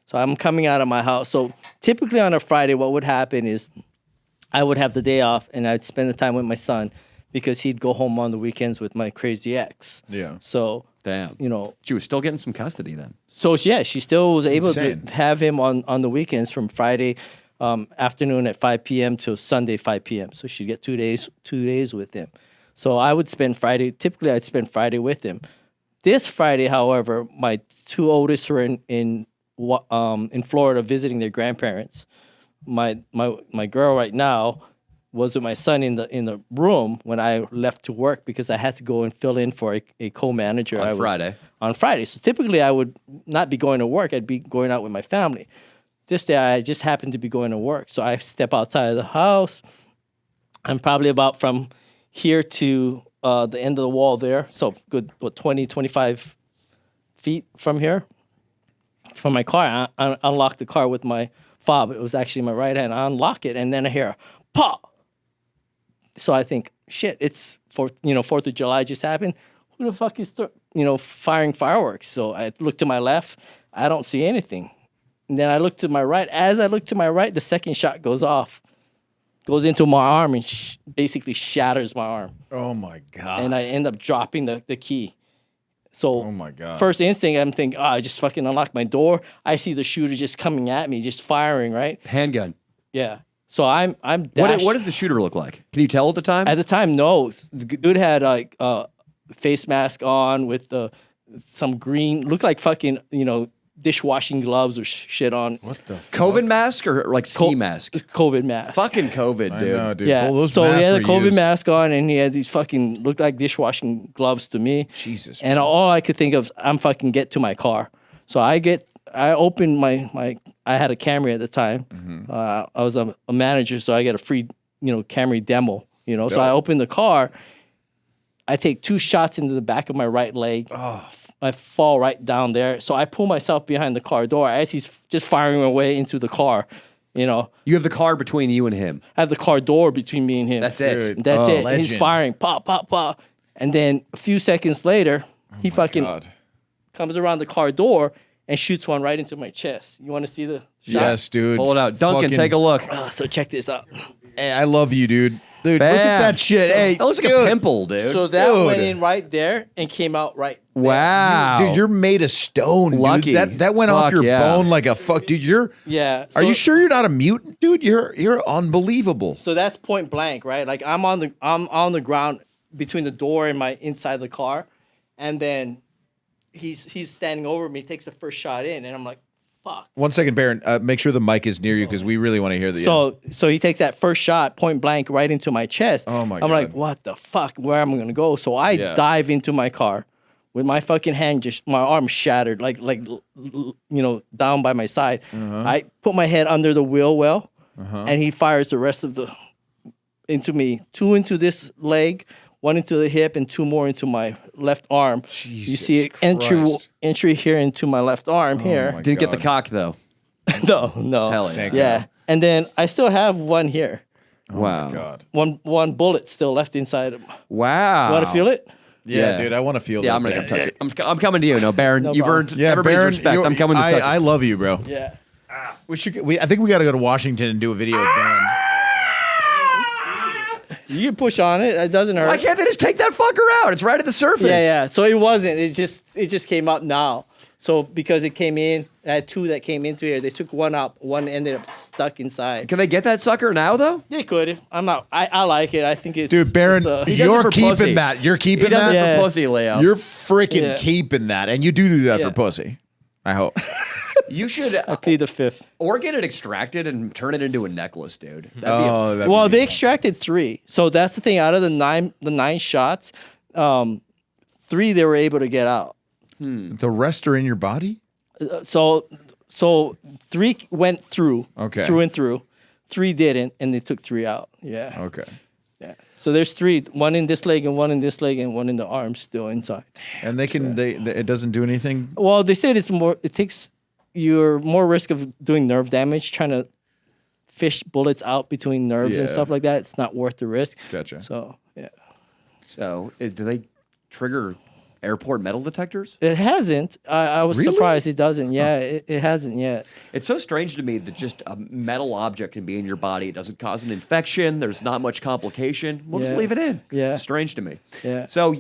So I'm coming out of my house. So typically on a Friday, what would happen is I would have the day off and I'd spend the time with my son because he'd go home on the weekends with my crazy ex. Yeah. So Damn. she was still getting some custody then. So yeah, she still was able insane. to have him on the weekends from Friday afternoon at 5 p.m. to Sunday 5 p.m. So she'd get 2 days with him. So I would spend Friday. Typically, I'd spend Friday with him. This Friday, however, my 2 oldest were in Florida visiting their grandparents. My girl right now was with my son in the room when I left to work because I had to go and fill in for a co-manager. On Friday. On Friday. So typically I would not be going to work. I'd be going out with my family. This day I just happened to be going to work. So I step outside of the house. I'm probably about from here to the end of the wall there. So good, 20, 25 feet from here. from my car. I unlocked the car with my fob. It was actually my right hand. I unlock it, and then I hear pop. So I think, shit, it's 4th of July just happened. Who the fuck is firing fireworks? So I look to my left. I don't see anything. And then I look to my right. As I look to my right, the second shot goes off, goes into my arm, and basically shatters my arm. Oh my god! And I end up dropping the key. So oh my god! First instinct, I'm thinking, I just fucking unlocked my door. I see the shooter just coming at me, just firing, right? Handgun. Yeah. So I'm What dashed. does the shooter look like? Can you tell at the time? At the time, no. The dude had like face mask on with some green, looked like fucking dishwashing gloves or shit on. What the fuck? COVID mask or like ski mask? COVID mask. Fucking COVID, I dude. know, dude. Yeah. Well, those So he masks had a were COVID used. mask on, and he had these fucking looked like dishwashing gloves to me. Jesus. And all I could think of, I'm fucking get to my car. So I opened my I had a Camry at the time. Mm-hmm. I was a manager, so I get a free Camry demo. So I opened the car. I take 2 shots into the back of my right leg. Oh. I fall right down there. So I pull myself behind the car door as he's just firing away into the car. You have the car between you and him. I have the car door between me and him. That's it. Dude. That's it. And he's Legend. firing, pop, pop, pop. And then a few seconds later, he fucking God. comes around the car door and shoots one right into my chest. You want to see the shot? Yes, dude. Pull it out. Duncan, Fucking- take a look. So check this out. Hey, I love you, dude. Dude, look at Bam. that shit. Hey, That looks like dude. a pimple, dude. So that Dude. went in right there and came out right there. wow. Dude, you're made of stone, dude. Lucky. That went off Fuck your yeah. bone like a fuck, dude. Yeah. Are you so- sure you're not a mutant, dude? You're unbelievable. So that's point blank, right? Like I'm on the ground between the door and my inside the car, and then he's standing over me, takes the first shot in, and I'm like, fuck. 1 second, Baron. Make sure the mic is near you because we really want to hear the. So he takes that first shot point blank right into my chest. Oh my I'm God. like, what the fuck? Where am I gonna go? So I Yeah. dive into my car with my fucking hand, just my arm shattered, like down by my side. I put my head under the wheel well, and he fires the rest of the into me. 2 into this leg, 1 into the hip, and 2 more into my left arm. You Jesus see an Christ. entry here into my left arm my here. Didn't get the God. cock, though. No. Hell yeah. Yeah. And then I still have one here. Wow. God. One bullet still left inside him. Wow. You want to feel it? Yeah, Yeah. dude. I want to feel. Yeah, that I'm gonna thing. come touch it. I'm coming to you. No, Baron, No you've problem. earned Yeah, everybody's Baron. respect. I'm coming to touch I it. love you, bro. Yeah. I think we got to go to Washington and do a video of Baron. You can push on it. It doesn't hurt. Why can't they just take that fucker out? It's right at the surface. Yeah. So it wasn't. It just came up now. So because it came in, I had 2 that came into here. They took 1 out. 1 ended up stuck inside. Can they get that sucker now, though? They could. I'm not. I like it. I think it's. Dude, Baron, it's, does it you're for keeping pussy. that. You're He keeping does that. it Yeah. for pussy, Leo. You're freaking Yeah. keeping that, and you do that for Yeah. pussy. I hope. You should I plead the 5th. or get it extracted and turn it into a necklace, dude. That'd be that'd be Well, they good. extracted 3. So that's the thing. Out of the nine shots, 3 they were able to get out. The rest are in your body. So 3 went through. Okay. Through and through. 3 didn't, and they took 3 out. Yeah. Okay. Yeah. So there's 3. 1 in this leg, and 1 in this leg, and 1 in the arm still inside. And they can. It doesn't do anything. Well, they said it takes you're more risk of doing nerve damage trying to fish bullets out between nerves and Yeah. stuff like that. It's not worth the risk. Gotcha. So yeah. So, do they trigger airport metal detectors? It hasn't. I was Really? surprised it doesn't. Yeah, it hasn't yet. It's so strange to me that just a metal object can be in your body. It doesn't cause an infection. There's not much complication. We'll just Yeah. leave it in. Yeah. Strange to me. Yeah. So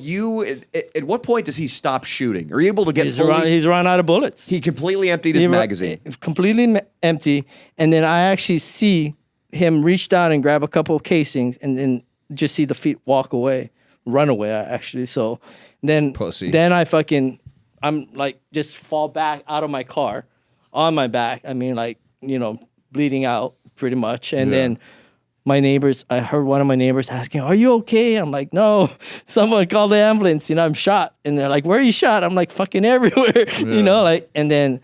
at what point does he stop shooting? Are you able to get He's run out of bullets. He completely emptied his magazine. Completely empty. And then I actually see him reach down and grab a couple of casings and then just see the feet walk away, run away, actually. So then, Pussy. then I'm like, just fall back out of my car on my back. I mean, like, bleeding out pretty much. And then I heard one of my neighbors asking, "Are you okay?" I'm like, "No, someone call the ambulance. I'm shot." And they're like, "Where are you shot?" I'm like, "Fucking everywhere." And then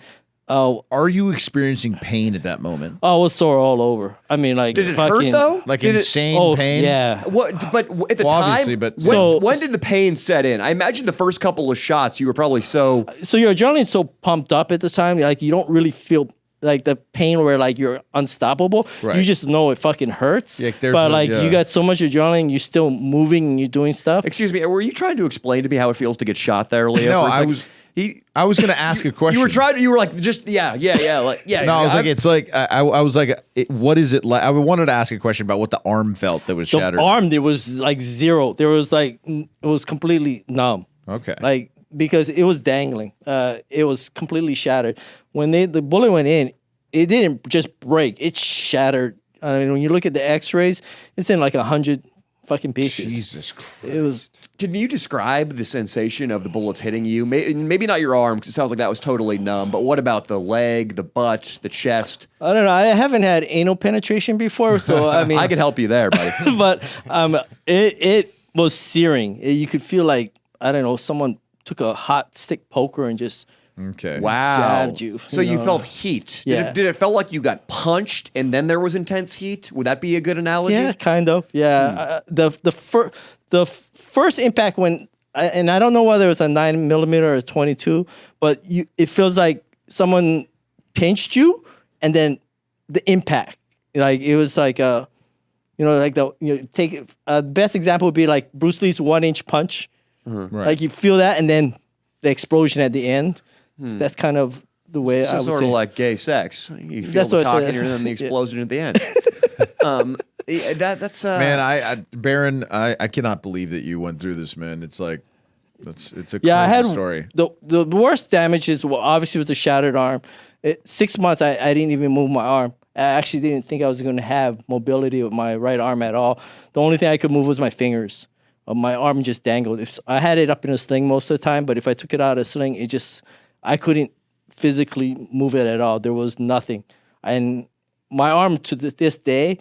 Oh, Are you experiencing pain at that moment? I was sore all over. I mean, like, Did it fucking, hurt though? Like Did it- insane Oh, pain? yeah. What? But at the Well, time, obviously, but- when, So- when did the pain set in? I imagine the first couple of shots, you were probably so. So your adrenaline's so pumped up at the time, like you don't really feel like the pain where like you're unstoppable. Right. You just know it fucking hurts. Yeah, there's but no- like yeah. you got so much adrenaline, you're still moving and you're doing stuff. Excuse me, were you trying to explain to me how it feels to get shot there, Leo? No, for a I second? was- He. I was going to ask a question. You were trying. You were like, just yeah, like yeah. No, I was like, it's like I was like, what is it like? I wanted to ask a question about what the arm felt that was The shattered. arm, there was like zero. There was like it was completely numb. Okay. Like because it was dangling. It was completely shattered. When the bullet went in, it didn't just break. It shattered. I mean, when you look at the X-rays, it's in like 100 fucking pieces. Jesus Christ. It was. Can you describe the sensation of the bullets hitting you? Maybe not your arm, because it sounds like that was totally numb. But what about the leg, the butt, the chest? I don't know. I haven't had anal penetration before, so I mean, I could help you there, buddy. but it was searing. You could feel like I don't know, someone took a hot stick poker and just Okay. Wow. jabbed you, So you you know. felt heat. Yeah. Did it felt like you got punched and then there was intense heat? Would that be a good analogy? yeah, kind of yeah. The first impact when and I don't know whether it was a 9mm or a 22, but it feels like someone pinched you and then the impact, like it was like take best example would be like Bruce Lee's 1-inch punch. Right. Like you feel that, and then the explosion at the end. So that's kind of the way I So would sort say. of like gay sex. You feel That's the what I cock said. in here and then the Yeah. explosion at the end. That's Man, I Baron, I cannot believe that you went through this, man. It's like it's a Yeah, I crazy had story. the worst damages. Well, obviously with the shattered arm. 6 months, I didn't even move my arm. I actually didn't think I was going to have mobility with my right arm at all. The only thing I could move was my fingers. My arm just dangled. If I had it up in a sling most of the time, but if I took it out of a sling, I couldn't physically move it at all. There was nothing. And my arm to this day,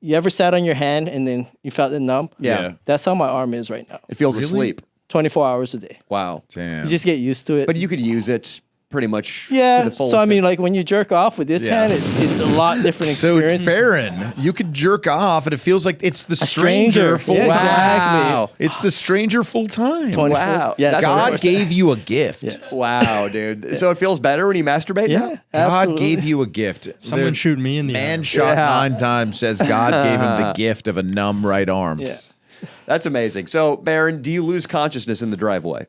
you ever sat on your hand and then you felt it numb? Yeah. That's how my arm is right now. it feels asleep. 24 hours a day. Wow. Damn. You just get used to it. But you could use it pretty much to yeah. the full So I mean, extent. like when you jerk off with this Yeah. hand, it's a lot different So experience. Baron, you could jerk off, and it feels like it's the stranger. stranger full Yeah, time. exactly. Wow. It's the stranger full time. 24 Wow. Yeah, That's God 24/7. gave you a gift. Yes. Wow, dude. So it feels better when you masturbate now? Yeah. God absolutely. gave you a gift. Someone The shoot me in the man arm. shot Yeah. 9 times, says God gave him the gift of a numb right arm. Yeah. That's amazing. So, Baron, do you lose consciousness in the driveway?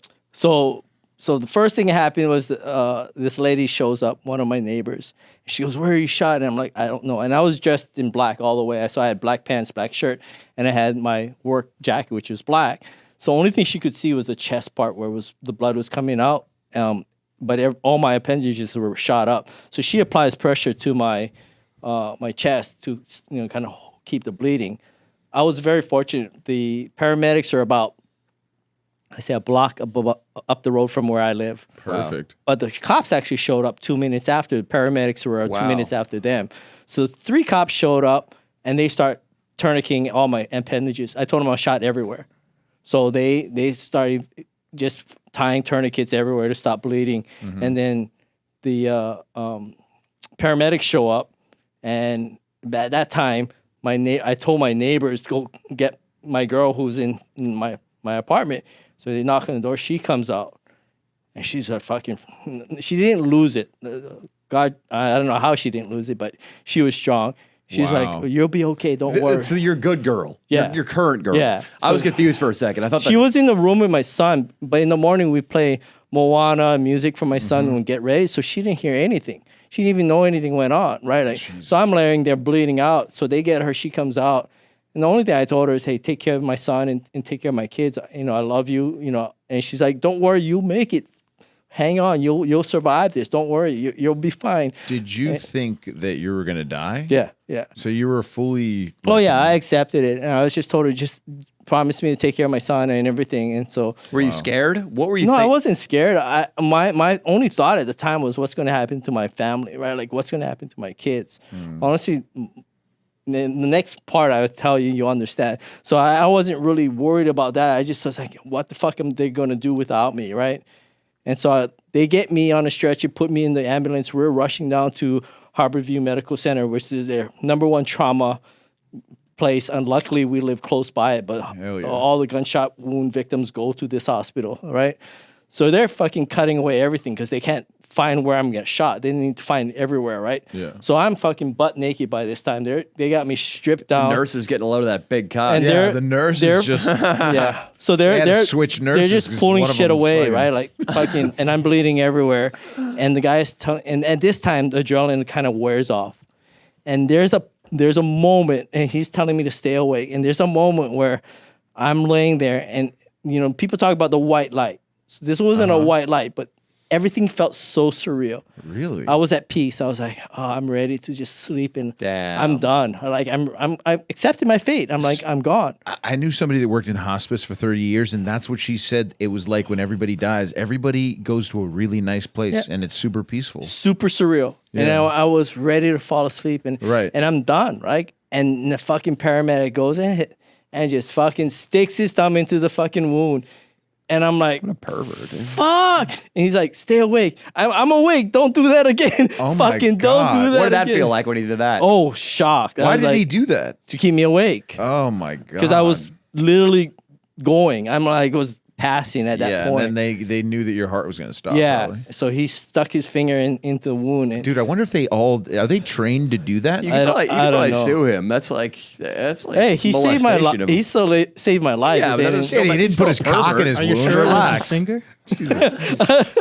So the first thing that happened was this lady shows up, one of my neighbors. She goes, "Where are you shot?" And I'm like, "I don't know." And I was dressed in black all the way. So I had black pants, black shirt, and I had my work jacket, which was black. So the only thing she could see was the chest part where the blood was coming out. But all my appendages were shot up. So she applies pressure to my chest to kind of keep the bleeding. I was very fortunate. The paramedics are about, I say, a block up the road from where I live. Perfect. But the cops actually showed up 2 minutes after. The paramedics were 2 Wow. minutes after them. So 3 cops showed up, and they start tourniqueting all my appendages. I told them I was shot everywhere. So they started just tying tourniquets everywhere to stop bleeding. And then the paramedics show up, and at that time, I told my neighbors to go get my girl who's in my apartment. So they knock on the door. She comes out, and she's a fucking. She didn't lose it. God, I don't know how she didn't lose it, but she was strong. She's Wow. like, "You'll be okay. Don't worry." So you're a good girl. Yeah. Your current girl. Yeah. I was So- confused for a second. I thought She was in the room with my son, but in the morning we play Moana music for my son and get ready. So she didn't hear anything. She didn't even know anything went on, right? Like, so I'm laying there bleeding out. So they get her. She comes out. And the only thing I told her is, "Hey, take care of my son and take care of my kids. I love you, And she's like, "Don't worry, you'll make it. Hang on, you'll survive this. Don't worry, you'll be fine." Did you think that you were going to die? Yeah, yeah. So you were fully. Oh yeah, I accepted it, and I was just told her just promise me to take care of my son and everything. And so Were you scared? What were you no, I thinking? wasn't scared. My only thought at the time was what's going to happen to my family, right? Like what's going to happen to my kids. Honestly, the next part I would tell you, you understand. So I wasn't really worried about that. I just was like, what the fuck am they going to do without me, right? And so they get me on a stretcher, put me in the ambulance. We're rushing down to Harborview Medical Center, which is their #1 trauma place. And luckily, we live close by it. But all the gunshot wound victims go to this hospital, right? So they're fucking cutting away everything because they can't find where I'm getting shot. They need to find everywhere, right? Yeah. So I'm fucking butt naked by this time. They got me stripped down. Nurses getting a load of that big cock. And Yeah, the nurse is just yeah. So They had to they're switch they're nurses just 'cause pulling one of shit them was away, fighting. right? Like fucking, and I'm bleeding everywhere. And the guy's telling, and at this time the adrenaline kind of wears off. And there's a moment, and he's telling me to stay awake. And there's a moment where I'm laying there, and people talk about the white light. So this wasn't a white light, but everything felt so surreal. really. I was at peace. I was like, oh, I'm ready to just sleep, and Damn. I'm done. Like I accepted my fate. I'm like, I'm gone. I knew somebody that worked in hospice for 30 years, and that's what she said. It was like when everybody dies, everybody goes to a really nice place, and it's super peaceful. Super surreal. And I was ready to fall asleep, and Right. and I'm done, right? And the fucking paramedic goes in and just fucking sticks his thumb into the fucking wound. And I'm like, what a pervert, fuck. And he's like, stay awake. I'm awake. Don't do that again. Oh my fucking God. don't do that What did that again. feel like when he did that? Oh, shocked. I Why was did like, he do that? to keep me awake. Oh my god! Because I was literally going. I'm like, was passing at that point. and then they knew that your heart was going to stop. yeah. probably. So he stuck his finger into the wound. And Dude, I wonder if they all are they trained to do that? You I can don't- probably, I don't know. sue him. That's like hey, he saved my life. molestation of- He still saved my life. Yeah, if but it that didn't- is- Shit, he didn't put his cock in his Are you wound. sure it was his Relax. finger?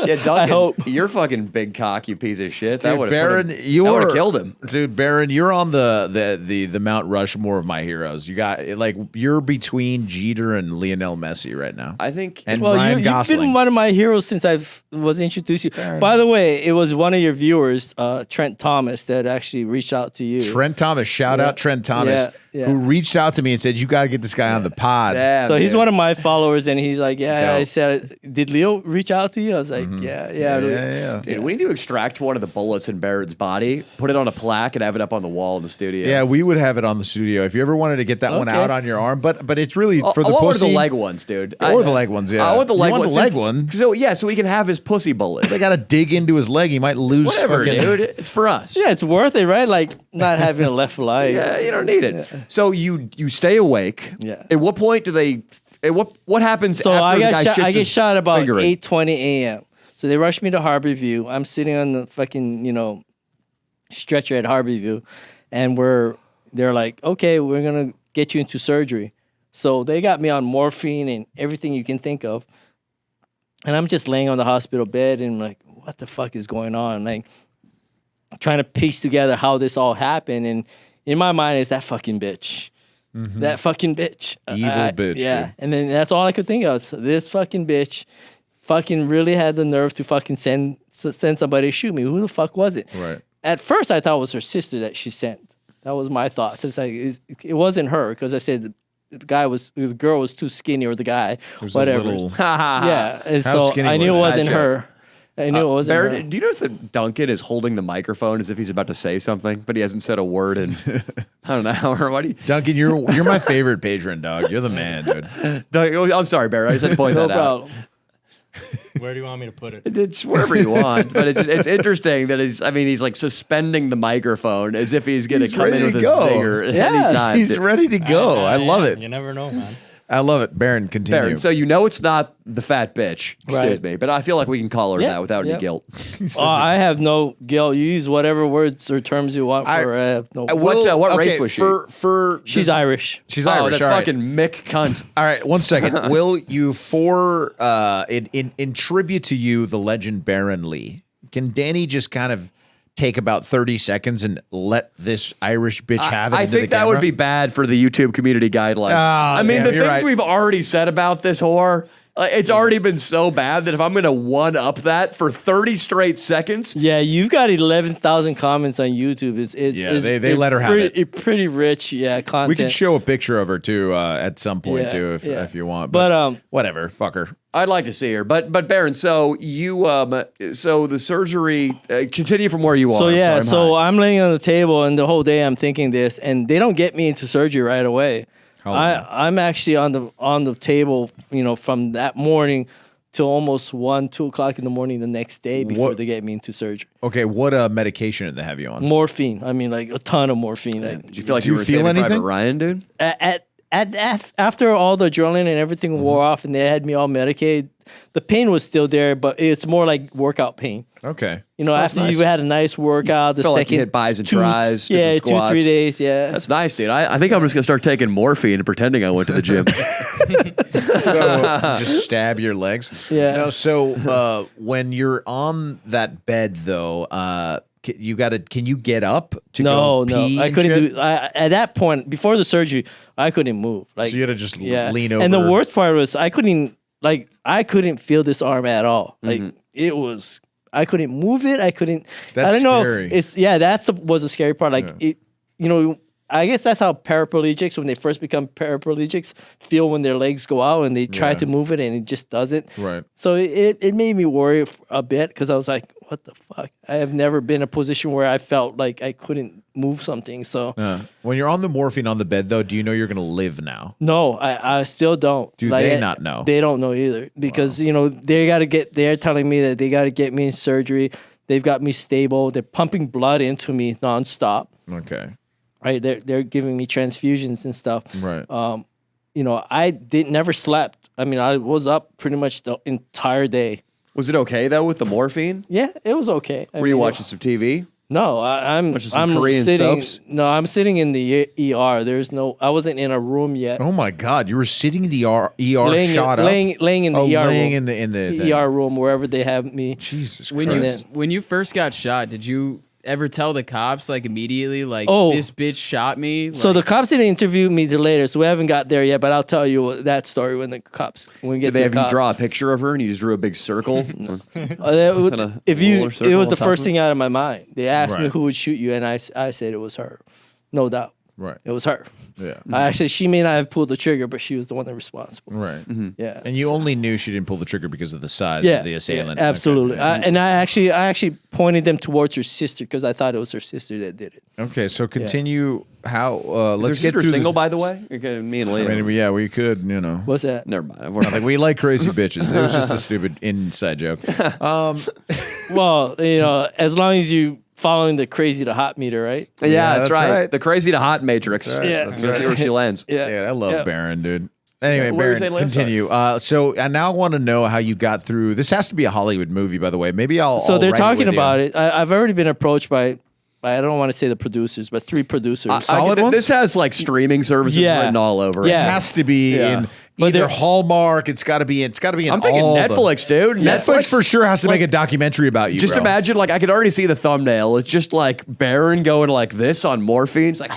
Yeah, Duncan, hope. you're fucking big cock, you piece of shit. That Dude, would Baron, have you're killed him. Dude, Baron, you're on the Mount Rushmore of my heroes. You got like you're between Jeter and Lionel Messi right now. I think. And Well, Ryan you've Gosling. been one of my heroes since I was introduced to you. By the way, it was one of your viewers, Trent Thomas, that actually reached out to you. Trent Thomas, shout out Trent Thomas, Yeah. who reached out to me and said, "You got to get this guy on the pod." Damn, So he's dude. one of my followers, and he's like, "Yeah." I Dope. said, "Did Leo reach out to you?" I was like, Yeah, "Yeah." yeah. Dude, we need to extract one of the bullets in Barrett's body, put it on a plaque, and have it up on the wall in the studio. Yeah, we would have it on the studio if you ever wanted to get that one Okay. out on your arm. But it's really for the I want pussy. the leg ones, dude. Or the leg ones, yeah. I want the You leg want ones. the leg one? So he can have his pussy bullet. They got to dig into his leg. He might lose. Whatever, fucking- dude. It's for us. Yeah, it's worth it, right? Like not having a left leg. Yeah, you don't need it. So you stay awake. Yeah. At what point do they? At what happens? So after I the got guy shot. shits I get his shot about finger in? 8:20 a.m. So they rushed me to Harborview. I'm sitting on the fucking stretcher at Harborview, and they're like, okay, we're gonna get you into surgery. So they got me on morphine and everything you can think of, and I'm just laying on the hospital bed and like, what the fuck is going on? Like trying to piece together how this all happened, and in my mind, it's that fucking bitch. That fucking bitch. Evil bitch, Yeah. dude. And then that's all I could think of. So this fucking bitch fucking really had the nerve to fucking send somebody to shoot me. Who the fuck was it? Right. At first, I thought it was her sister that she sent. That was my thought. So it's like, it wasn't her because I said the girl was too skinny or the guy, There's whatever. a little. Yeah. And How so skinny I knew it was wasn't Fat her. I knew it wasn't Barrett, her. do you notice that Duncan is holding the microphone as if he's about to say something, but he hasn't said a word in I don't know. Or what do you? Duncan, you're my favorite patron, dog. You're the man, dude. I'm sorry, Barrett. I just had to point No that out. problem. Where do you want me to put it? It's wherever you want, but it's interesting that he's like suspending the microphone as if he's gonna He's come in ready with to a go. zinger at Yeah. any time. He's ready to go. I love it. You never know, man. I love it. Baron, continue. Barrett, so you know it's not the fat bitch, excuse Right. me, but I feel like we can call her Yeah, that without yeah. any guilt. Oh, I have no guilt. You use whatever words or terms you want for her. I have no. What race was she? For She's this- Irish. She's Oh, Irish. that all right. fucking Mick cunt. All right, one second. Will you, in tribute to you, the legend Baron Lee, can Danny just kind of take about 30 seconds and let this Irish bitch have it I into think the that camera? would be bad for the YouTube community guidelines. Oh, I mean, yeah, the you're things right. we've already said about this whore, it's already been so bad that if I'm going to one up that for 30 straight seconds, Yeah, you've got 11,000 comments on YouTube. It's Yeah, they let her have pretty, pretty rich. Yeah, content. We can show a picture of her too at some point Yeah, too, yeah. if you want. But, whatever, fuck her. I'd like to see her. But Baron, so you so the surgery continue from where you are. So yeah, I'm sorry. I'm laying on the table, and the whole day I'm thinking this, and they don't get me into surgery right away. How long? I'm actually on the table, from that morning till almost 1, 2 o'clock in the morning the next day before they get me into surgery. Okay, what medication did they have you on? Morphine. I mean, like a ton of morphine. Did you feel like Do you you were feel Saving Private anything? Ryan, dude? After all the adrenaline and everything wore off and they had me all medicated, the pain was still there, but it's more like workout pain. Okay. You know, after nice. you had a nice workout, the Felt like second you hit bis and 2 tris, did yeah, some squats. 2-3 days, yeah. That's nice, dude. I think I'm just gonna start taking morphine and pretending I went to the gym. So just stab your legs. Yeah. No, so when you're on that bed though, can you get up to No, go pee I and couldn't shit? do. At that point, before the surgery, I couldn't move. Like, So you had to just yeah. lean over. And the worst part was I couldn't feel this arm at all. Like Mm-hmm. it was, I couldn't move it. I couldn't. That's I don't know. scary. Was the scary part. Like it, you know. I guess that's how paraplegics, when they first become paraplegics, feel when their legs go out and they try Yeah. to move it and it just doesn't. Right. So it made me worry a bit because I was like, what the fuck? I have never been in a position where I felt like I couldn't move something. So When you're on the morphine on the bed though, do you know you're gonna live now? no, I still don't. Do they not know? They don't know either because, you know, they're telling me that they got to get me in surgery. They've got me stable. They're pumping blood into me nonstop. Okay. Right, they're giving me transfusions and stuff. Right. You know, I never slept. I mean, I was up pretty much the entire day. Was it okay though with the morphine? Yeah, it was okay. Were you watching some TV? No, I'm some Korean sitting. soaps? No, I'm sitting in the ER. I wasn't in a room yet. Oh my God! You were sitting in the ER laying, shot up. laying in the ER laying room. in the The ER room wherever they have me. Jesus When Christ! you when you first got shot, did you ever tell the cops like immediately like Oh. this bitch shot me? So Like, the cops didn't interview me till later, so we haven't got there yet. But I'll tell you that story when we Did get they to have the you cops. draw a picture of her and you just drew a big circle? It roller circle was on the top first of it? thing out of my mind. They asked me Right. who would shoot you, and I said it was her, no doubt. Right. It was her. Yeah. I said she may not have pulled the trigger, but she was the one that responsible. Right. Yeah. And you only knew she didn't pull the trigger because of the size yeah, of the assailant. yeah, absolutely. Okay. And I actually pointed them towards her sister because I thought it was her sister that did it. Okay, so continue. How? Let's Let's get her through single, this. by the way. Okay, me and Leo. I mean, yeah, we could, you know. What's that? Never mind. Like we like crazy bitches. It was just a stupid inside joke. Well, you know, as long as you following the crazy to hot meter, right? Yeah, that's that's right. right. The crazy to hot matrix. Yeah. Let's see where she lands. Yeah. Dude, I love Yeah. Baron, dude. Anyway, What were you Baron, saying, Lance? continue. So I now want to know how you got through. This has to be a Hollywood movie, by the way. Maybe I'll. So I'll they're write talking with you. about it. I've already been approached by I don't want to say the producers, but 3 producers. Solid ones? This has like streaming services Yeah. written all over it. Yeah. It has to be Yeah. in But either they're- Hallmark. It's got to be. It's got to be in. I'm thinking all the- Netflix, dude. Netflix for sure has to make a documentary about you. Just bro. imagine, like, I could already see the thumbnail. It's just like Baron going like this on morphine. It's like,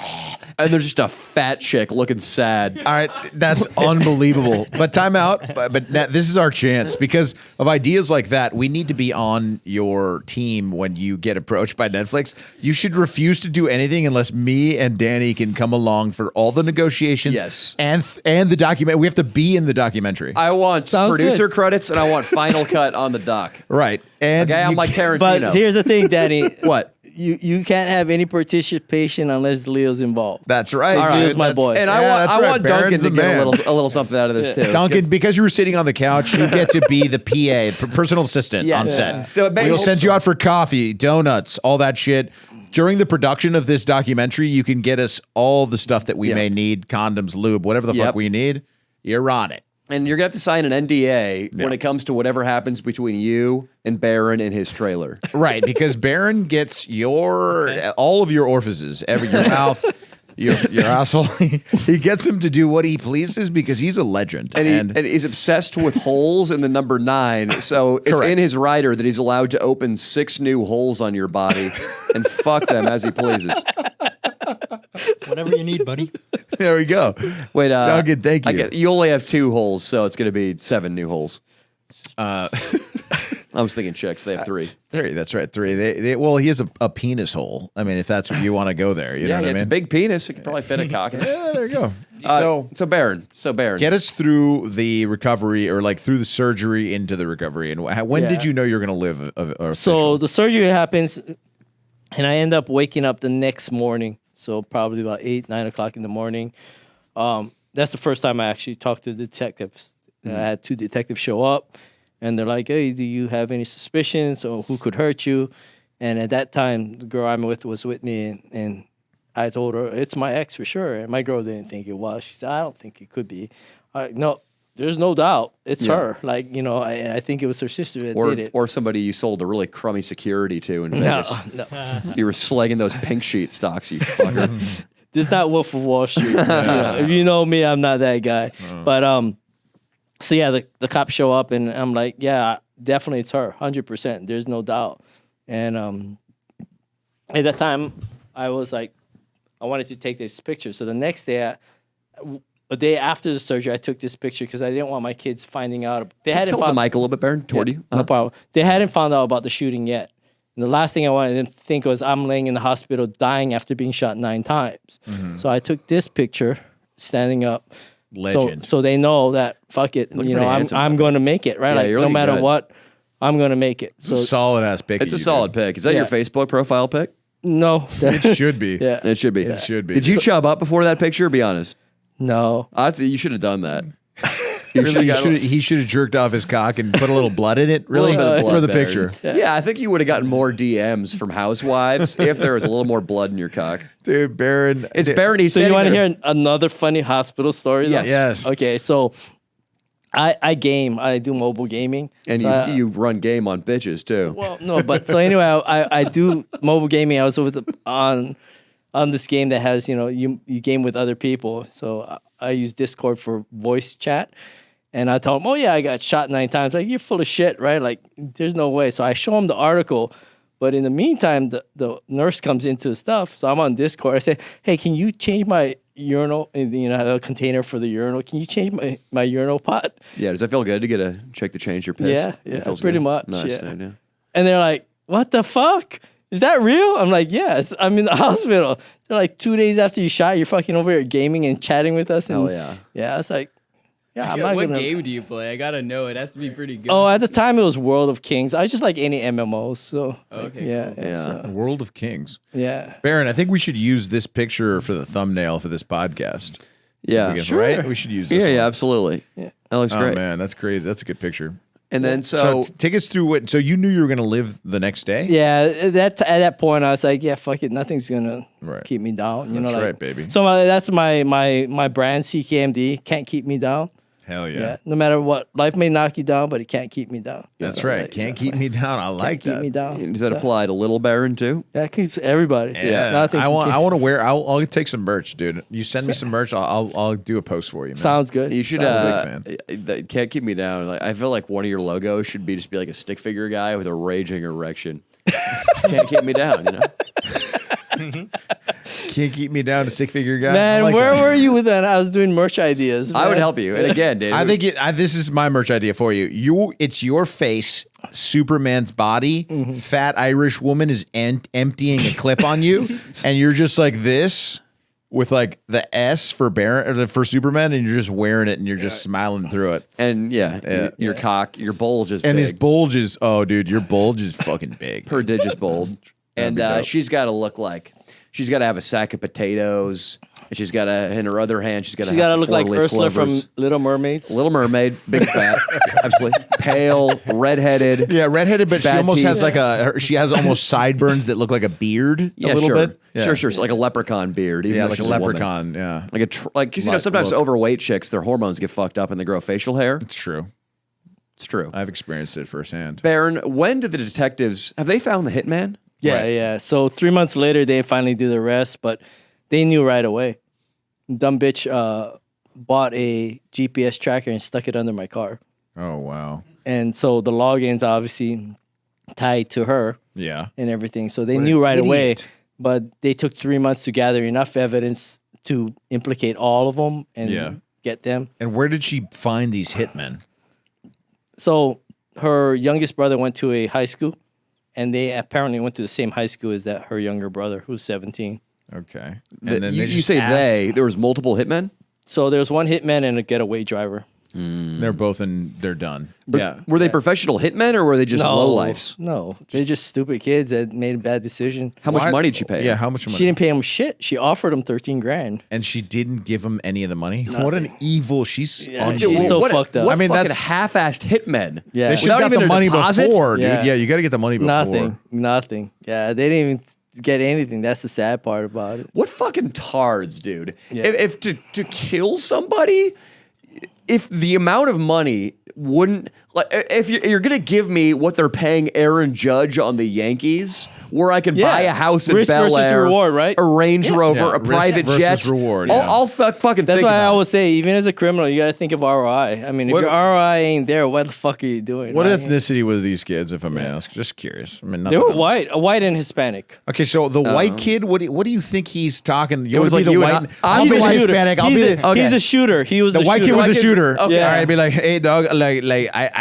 and there's just a fat chick looking sad. All right, that's unbelievable. But time out. But this is our chance because of ideas like that. We need to be on your team when you get approached by Netflix. You should refuse to do anything unless me and Danny can come along for all the negotiations. Yes. and the document. We have to be in the documentary. I want Sounds producer good. credits and I want final cut on the doc. Right. And Okay, I'm you like can't- Tarantino. But here's the thing, Danny. What? You can't have any participation unless Leo's involved. That's right. All right, dude. Leo's my That's- boy. And Yeah, I that's want right. Duncan Baron's to the get man. a little something out of this too. Duncan, because you were sitting on the couch, you get to be the PA, personal assistant Yes. on Yeah. set. So it may- we'll send you out for coffee, donuts, all that shit. During the production of this documentary, you can get us all the stuff that we Yeah. may need, condoms, lube, whatever the Yep. fuck we need. You're on it. And you're gonna have to sign an NDA when it comes to whatever happens between you and Baron and his trailer. Right, because Baron gets all of your orifices, your mouth, your asshole. He gets him to do what he pleases because he's a legend. And he's obsessed with holes in the number 9. So it's Correct. in his rider that he's allowed to open 6 new holes on your body and fuck them as he pleases. Whatever you need, buddy. there we go. Wait, Duncan, thank you. You only have 2 holes, so it's going to be 7 new holes. I was thinking chicks. They have 3. That's right. 3. Well, he has a penis hole. I mean, if that's what you want to go there, you know what I it's mean? a big penis. It could probably fit a cock. in it. Yeah, there you go. So Baron. Get us through the recovery, or like through the surgery into the recovery. And when Yeah. did you know you were going to live? So the surgery happens, and I end up waking up the next morning. So probably about 8, 9 o'clock in the morning. That's the first time I actually talked to detectives. I had 2 detectives show up, and they're like, "Hey, do you have any suspicions or who could hurt you?" And at that time, the girl I'm with was with me, and I told her it's my ex for sure. And my girl didn't think it was. She said, "I don't think it could be." No, there's no doubt it's her. Like, you know, I think it was her sister that did it. Or somebody you sold a really crummy security to in No, Vegas. no. You were slugging those pink sheet stocks, you fucker. This is not Wolf of Wall Street. If you know me, I'm not that guy. But so yeah, the cops show up, and I'm like, yeah, definitely it's her, 100%. There's no doubt. And at that time, I was like, I wanted to take this picture. So the next day, a day after the surgery, I took this picture because I didn't want my kids finding out. They hadn't Tilt the mic a little bit, Baron, toward you. No problem. They hadn't found out about the shooting yet. And the last thing I wanted them to think was I'm laying in the hospital dying after being shot 9 times. So I took this picture standing up. Legend. So they know that, fuck it, Looking you know, pretty handsome, I'm going to make it, right? Yeah, like you're no looking matter good. what, I'm going to make it. It's a solid ass pic. It's a solid pic. Is that your Yeah. Facebook profile pic? No. It should be. Yeah. It should be. It should be. Did you chub up before that picture? Be honest. No. I'd say you should have done that. He should have jerked off his cock and put a little blood in it. Really, Little bit of blood for the there. picture, Yeah, I think you would have gotten more DMs from housewives if there was a little more blood in your cock. dude. Baron, It's Baron. He's So you standing want to there. hear another funny hospital story? Yes. Yes. Okay, so I game. I do mobile gaming. And So I- you run game on bitches too. Well, no, but so anyway, I do mobile gaming. I was on this game that has, you know, you game with other people. So I use Discord for voice chat. And I told him, oh, yeah, I got shot 9 times. Like, you're full of shit, right? Like, there's no way. So I show him the article. But in the meantime, the nurse comes into the stuff. So I'm on Discord. I say, hey, can you change my urinal? You know, a container for the urinal. Can you change my urinal pot? Yeah, does that feel good to get a chick to change your piss? Yeah, It yeah, feels pretty good. much, Nice, yeah. dude, yeah. And they're like, what the fuck? Is that real? I'm like, yeah, I'm in the hospital. They're like, 2 days after you shot, you're fucking over here gaming and chatting with us. And Hell yeah. Yeah, I was like, yeah, I'm Yo, not what gonna. game do you play? I gotta know. It has to be pretty good. Oh, at the time it was World of Kings. I just like any MMOs. So Okay, yeah, cool. yeah, so, World of Kings. yeah. Baron, I think we should use this picture for the thumbnail for this podcast. Yeah, Because, sure. right? We should use this. Yeah, one. yeah, absolutely. Yeah. That looks Oh great. man, that's crazy. That's a good picture. And then So, so take us through what. So you knew you were going to live the next day. Yeah, at that point, I was like, yeah, fuck it, nothing's gonna Right. keep me down. You That's know, like, right, baby. So that's my brand, CKMD. Can't keep me down. Hell yeah. Yeah. No matter what, life may knock you down, but it can't keep me down. That's So, right. like, Can't so, keep me down. I like keep that. me down. does that So, apply to Little Baron too? That keeps everybody. Yeah, Nothing I can want. keep- I want to wear. I'll take some merch, dude. You send me some merch. I'll do a post for you. Man. Sounds good. You should. I'm a That can't keep me down. Like, I feel like one of your logos should be just be like a stick figure guy with a raging erection. Can't keep me down. You know. Can't keep me down to 6-figure guy. Man, I like where that. were you with that? I was doing merch ideas. I would man. help you. And again, dude, I think this is my merch idea for you. It's your face, Superman's body. Fat Irish woman is emptying a clip on you, and you're just like this with like the S for for Superman, and you're just wearing it, and you're just smiling through it. and Yeah. your cock, your bulge is And big. his bulge is dude, your bulge is fucking big. prodigious bulge. And be dope. she's got to look like she's got to have a sack of potatoes. And she's got to, in her other hand, she's got to. She's got to look like Ursula from Little Mermaids. Little Mermaid, big fat, absolutely pale, redheaded. Yeah, redheaded, but she Bad almost teeth. has like she has almost sideburns that look like a beard Yeah, a little sure. bit. Yeah. Sure. So like a leprechaun beard. Even Yeah, though like a she's woman. leprechaun. Yeah, Like because you know Like, sometimes look. overweight chicks, their hormones get fucked up and they grow facial hair. it's true. It's true. I've experienced it firsthand. Baron, when did the detectives have they found the hitman? Yeah, Right. yeah. So 3 months later, they finally did the arrest, but they knew right away. Dumb bitch bought a GPS tracker and stuck it under my car. Oh wow. And so the logins obviously tied to her Yeah. and everything. So they What knew an right away, idiot. but they took 3 months to gather enough evidence to implicate all of them and Yeah. get them. And where did she find these hitmen? So her youngest brother went to a high school, and they apparently went to the same high school as that her younger brother, who's 17. Okay. You, they you just say asked- they. There was multiple hitmen. So there's one hitman and a getaway driver. They're both they're done. Yeah. Were they professional hitmen or were they just low lifes? No, they're just stupid kids that made a bad decision. How much Why- money did she pay? Yeah, him? how much money? She didn't pay him shit. She offered him 13 grand. And she didn't give him any of the money. What an evil! She's Yeah, unbelievable. she's so what, fucked up. What I mean, fucking that's- half-assed hitmen. Yeah. They should Without have got even the a money deposit? before, dude. Yeah. Yeah, you got to get the money before. Nothing. Yeah, they didn't even get anything. That's the sad part about it. What fucking tards, dude? Yeah. If to kill somebody, if the amount of money wouldn't like, if you're gonna give me what they're paying Aaron Judge on the Yankees, where I can Yeah. buy a house in Risk Bel versus Air, reward, right? a Range Rover, Yeah, a risk private versus jet, reward, I'll, yeah. I'll fucking That's think why I about it. always say, even as a criminal, you got to think of ROI. I mean, if What- your ROI ain't there, what the fuck are you doing? What right? ethnicity were these kids, if I may ask? Just curious. I mean, They nothing were else. white, a white and Hispanic. Okay, so the white kid, what do you think he's talking? You was want to like be the you and white? I- I'll he's be a the shooter. Hispanic. I'll be the. He's a shooter. He was The white kid was a White kid- shooter. okay. All right, be like, hey, dog, like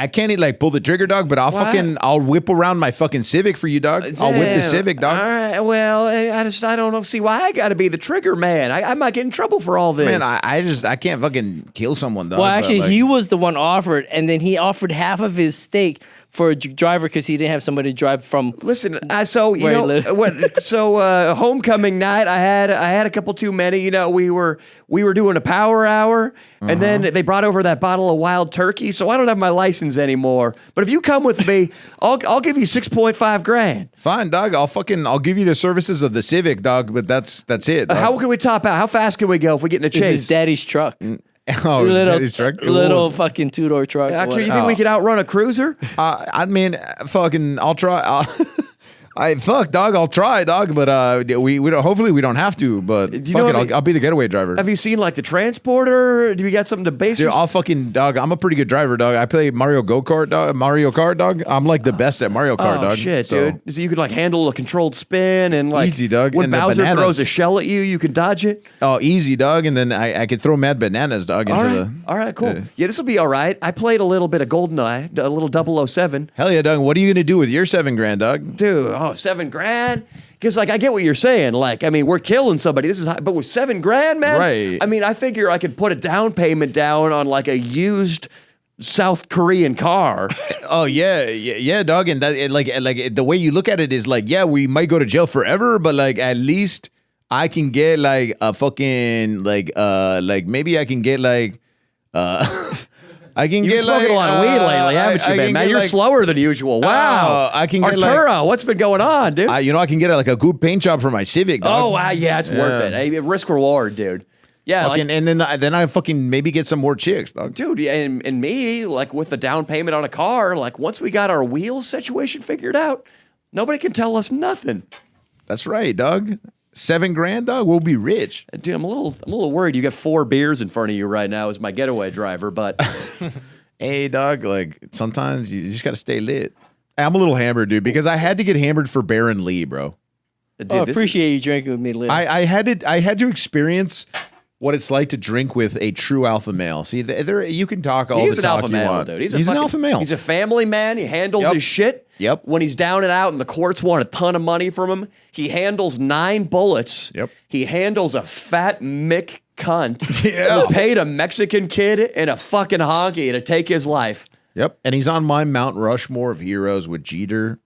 I can't like pull the trigger, dog, but I'll whip around my fucking Civic for you, dog. I'll whip the Damn. Civic, dog. All right, well, I don't know. See why I got to be the trigger man. I might get in trouble for all this. Man, I can't fucking kill someone, dog. Well, but, actually, like- he was the one offered, and then he offered half of his stake for a driver because he didn't have somebody to drive from. Listen, so you Where he know lived. what? So homecoming night, I had a couple too many. You know, we were doing a power hour, and then they brought over that bottle of wild turkey. So I don't have my license anymore. But if you come with me, I'll give you 6.5 grand. Fine, dog. I'll give you the services of the Civic, dog. But that's it. Dog. How can we top out? How fast can we go if we get in a It's his chase? daddy's truck. Oh, little his truck? little fucking two-door truck. You whatever. think we could outrun a cruiser? I mean, fucking, I'll try. Fuck, dog. I'll try, dog. But we don't. Hopefully, we don't have to. But you fuck know it, what I'll be the getaway driver. Have you seen like the transporter? Do you got something to base? Dude, your- I'll fucking dog. I'm a pretty good driver, dog. I play Mario Kart, dog. I'm like the best at Mario Kart, Oh dog. shit, So, dude! So you could like handle a controlled spin and like Easy, dog. When And the Bowser bananas. throws a shell at you, you can dodge it. Oh, easy, dog. And then I could throw mad bananas, dog, into the. All right, cool. Yeah, this will be all right. I played a little bit of GoldenEye, a little 007. Hell yeah, dog. What are you gonna do with your $7,000, dog? Dude, $7,000. Because like I get what you're saying. Like I mean, we're killing somebody. This is high, but with $7,000, man. Right. I mean, I figure I could put a down payment down on like a used South Korean car. Oh yeah, dog. And that like the way you look at it is like, yeah, we might go to jail forever, but like at least I can get like a fucking like maybe I can get like I can You've get smoking like a lot of weed lately, haven't you, I man? can Man, get, you're like, slower than usual. Wow. I can get, like- Arturo, what's been going on, dude? I can get like a good paint job for my Civic, dog. Oh, wow, yeah, it's worth it. Hey, risk reward, dude. Yeah, like, Fucking, and then I fucking maybe get some more chicks, dog. dude, and me, like with the down payment on a car, like once we got our wheels situation figured out, nobody can tell us nothing. That's right, dog. $7,000, dog. We'll be rich. Dude, I'm a little worried. You got 4 beers in front of you right now as my getaway driver, but Hey, dog. Like sometimes you just gotta stay lit. I'm a little hammered, dude, because I had to get hammered for Baron Lee, bro. dude, I this is- appreciate you drinking with me, Liv. I had to experience what it's like to drink with a true alpha male. See, there you can talk all He's the an talk alpha you male, want. dude. He's an an alpha male. He's a family man. He handles Yep. his shit. Yep. When he's down and out and the courts want a ton of money from him, he handles 9 bullets. Yep. He handles a fat Mick cunt Yeah. who paid a Mexican kid and a fucking honky to take his life. Yep. And he's on my Mount Rushmore of heroes with Jeter,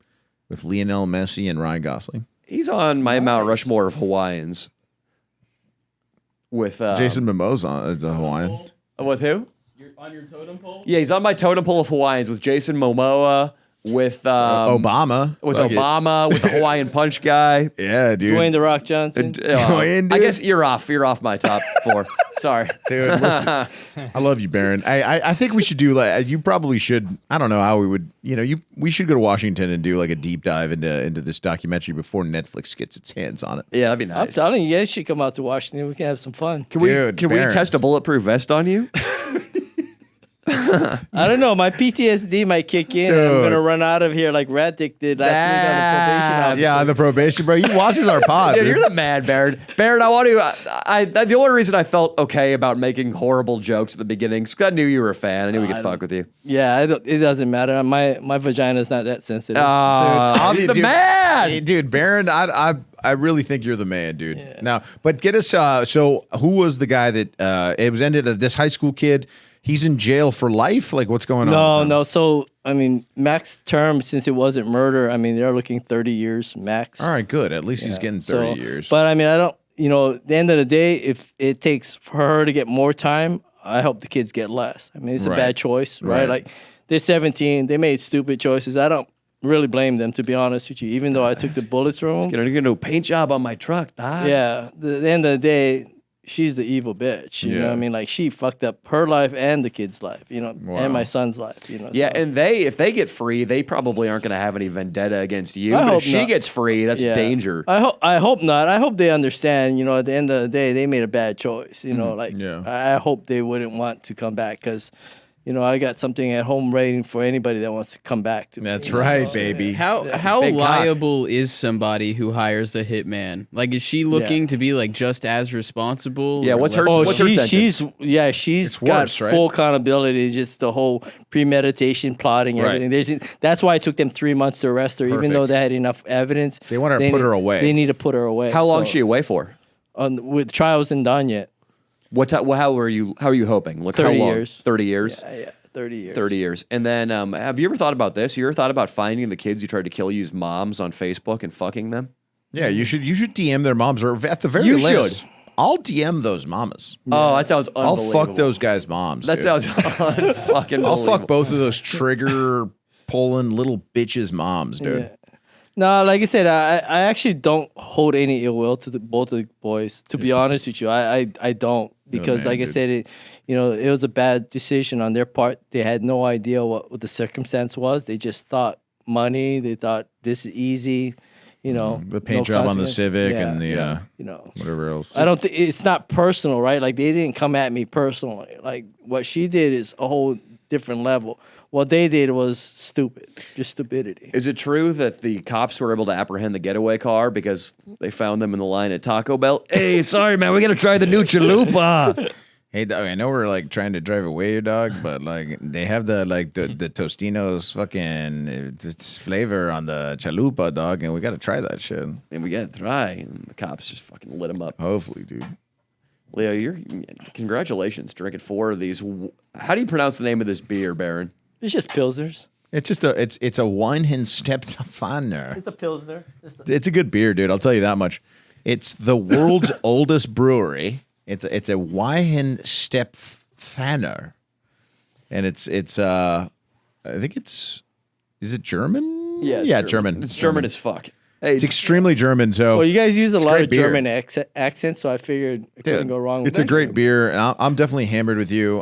with Lionel Messi and Ryan Gosling. He's on my Mount Rushmore of Hawaiians. With Jason Momoa is a Hawaiian. With who? You're on your totem pole. Yeah, he's on my totem pole of Hawaiians with Jason Momoa, with Obama. with Fuck it. Obama, with the Hawaiian Punch guy. Yeah, dude. Dwayne the Rock Johnson. Dwayne, I dude. guess you're off. You're off my top 4. Sorry. Dude, listen, I love you, Baron. I think we should do like you probably should. I don't know how we would. We should go to Washington and do like a deep dive into this documentary before Netflix gets its hands on it. Yeah, that'd be I'm nice. telling you, you guys should come out to Washington. We can have some fun. Can we Dude, can we Baron. test a bulletproof vest on you? I don't know. My PTSD might kick in. And I'm Dude. gonna run out of here like Rat Dick did last week on the probation officer. Yeah, on the probation, bro. He watches our pod. Yeah, dude. you're the man, Baron. Baron, I want to. I the only reason I felt okay about making horrible jokes at the beginning is 'cause I knew you were a fan. I knew we could fuck with you. Yeah, it doesn't matter. My vagina's not that sensitive. I'll He's be- the dude, man. Hey, dude, Baron, I really think you're the man, dude. Now, but get us. So, who was the guy that it was ended? This high school kid. He's in jail for life? Like, what's going No, on? no. So, I mean, max term, since it wasn't murder, I mean, they're looking 30 years max. All right, good. At least he's getting 30 years. But I mean, I don't, at the end of the day, if it takes for her to get more time, I hope the kids get less. I mean, it's a bad choice, right? Like, they're 17. They made stupid choices. I don't really blame them, to be honest with you, even though I took the bullets from them. Gonna do a paint job on my truck, dog. Yeah. At the end of the day, she's the evil bitch. You know what I mean? Like, she fucked up her life and the kid's life, and my son's life, Yeah, so. and if they get free, they probably aren't going to have any vendetta against you. I But hope if she not. gets free, that's danger. I hope not. I hope they understand, at the end of the day, they made a bad choice. I hope they wouldn't want to come back because, I got something at home waiting for anybody that wants to come back to me. That's right, baby. How Big cock. liable is somebody who hires a hitman? Like, is she looking to be like just as responsible? Yeah, or what's her- less- Oh, What's her she's sentence? she's It's got worse, right? full accountability, just the whole premeditation, plotting, Right. everything. That's why it took them 3 months to arrest her, even though Perfect. they had enough evidence. They want to put her away. They need to put her away. How long So, is she away for? with trial wasn't done yet. How are you hoping? Like, 30 how long? years. 30 years? Yeah, 30 years. 30 years. And then have you ever thought about this? You ever thought about finding the kids who tried to kill you's moms on Facebook and fucking them? Yeah, you should DM their moms, or at the very You least, should. I'll DM those mamas. Oh, that sounds I'll unbelievable. fuck those guys' moms. That dude. sounds unfucking I'll fuck both of those trigger pulling little bitches' moms, dude. Yeah. No, like I said, I actually don't hold any ill will to both of the boys. To be honest with you, I don't, because man, like I dude. said, it was a bad decision on their part. They had no idea what the circumstance was. They just thought money. They thought this is easy. The paint job on the consequence. Civic Yeah, and the whatever else. I don't think it's not personal, right? Like, they didn't come at me personally. Like, what she did is a whole different level. What they did was stupid, just stupidity. Is it true that the cops were able to apprehend the getaway car because they found them in the line at Taco Bell? Hey, sorry, man, we got to try the new chalupa. Hey, dog, I know we're like trying to drive away your dog, but like they have the Tostino's fucking it's flavor on the chalupa, dog, and we got to try that shit. And we got to try. And the cops just fucking lit him up. Hopefully, dude. Leo, congratulations drinking 4 of these. How do you pronounce the name of this beer, Baron? It's just Pilsners. It's just it's a Weinhenstepfaner. It's a Pilsner. It's a good beer, dude. I'll tell you that much. It's the world's oldest brewery. It's a Weinhenstepfaner, and it's I think is it German? Yeah, German. It's German as fuck. Hey, It's extremely German. So Well, you guys use a lot great of beer. German accents, so I figured it couldn't go wrong with it's a that. great beer. And I'm definitely hammered with you.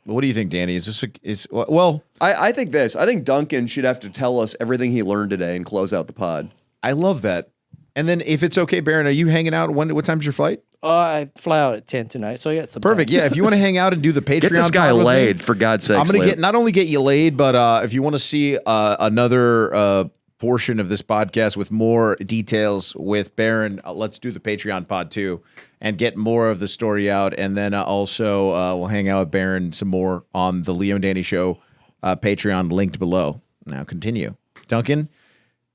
What do you think, Danny? Is this well? I think this. I think Duncan should have to tell us everything he learned today and close out the pod. I love that. And then, if it's okay, Baron, are you hanging out? What time's your flight? I fly out at 10 tonight, so I got some Perfect. time. Yeah, if you want to hang out and do the Patreon, Get this guy pod with me, laid, for God's sake. I'm gonna not only get you laid, but if you want to see another portion of this podcast with more details with Baron, let's do the Patreon pod too, and get more of the story out. And then also we'll hang out with Baron some more on the Leo and Danny Show Patreon, linked below. Now continue, Duncan.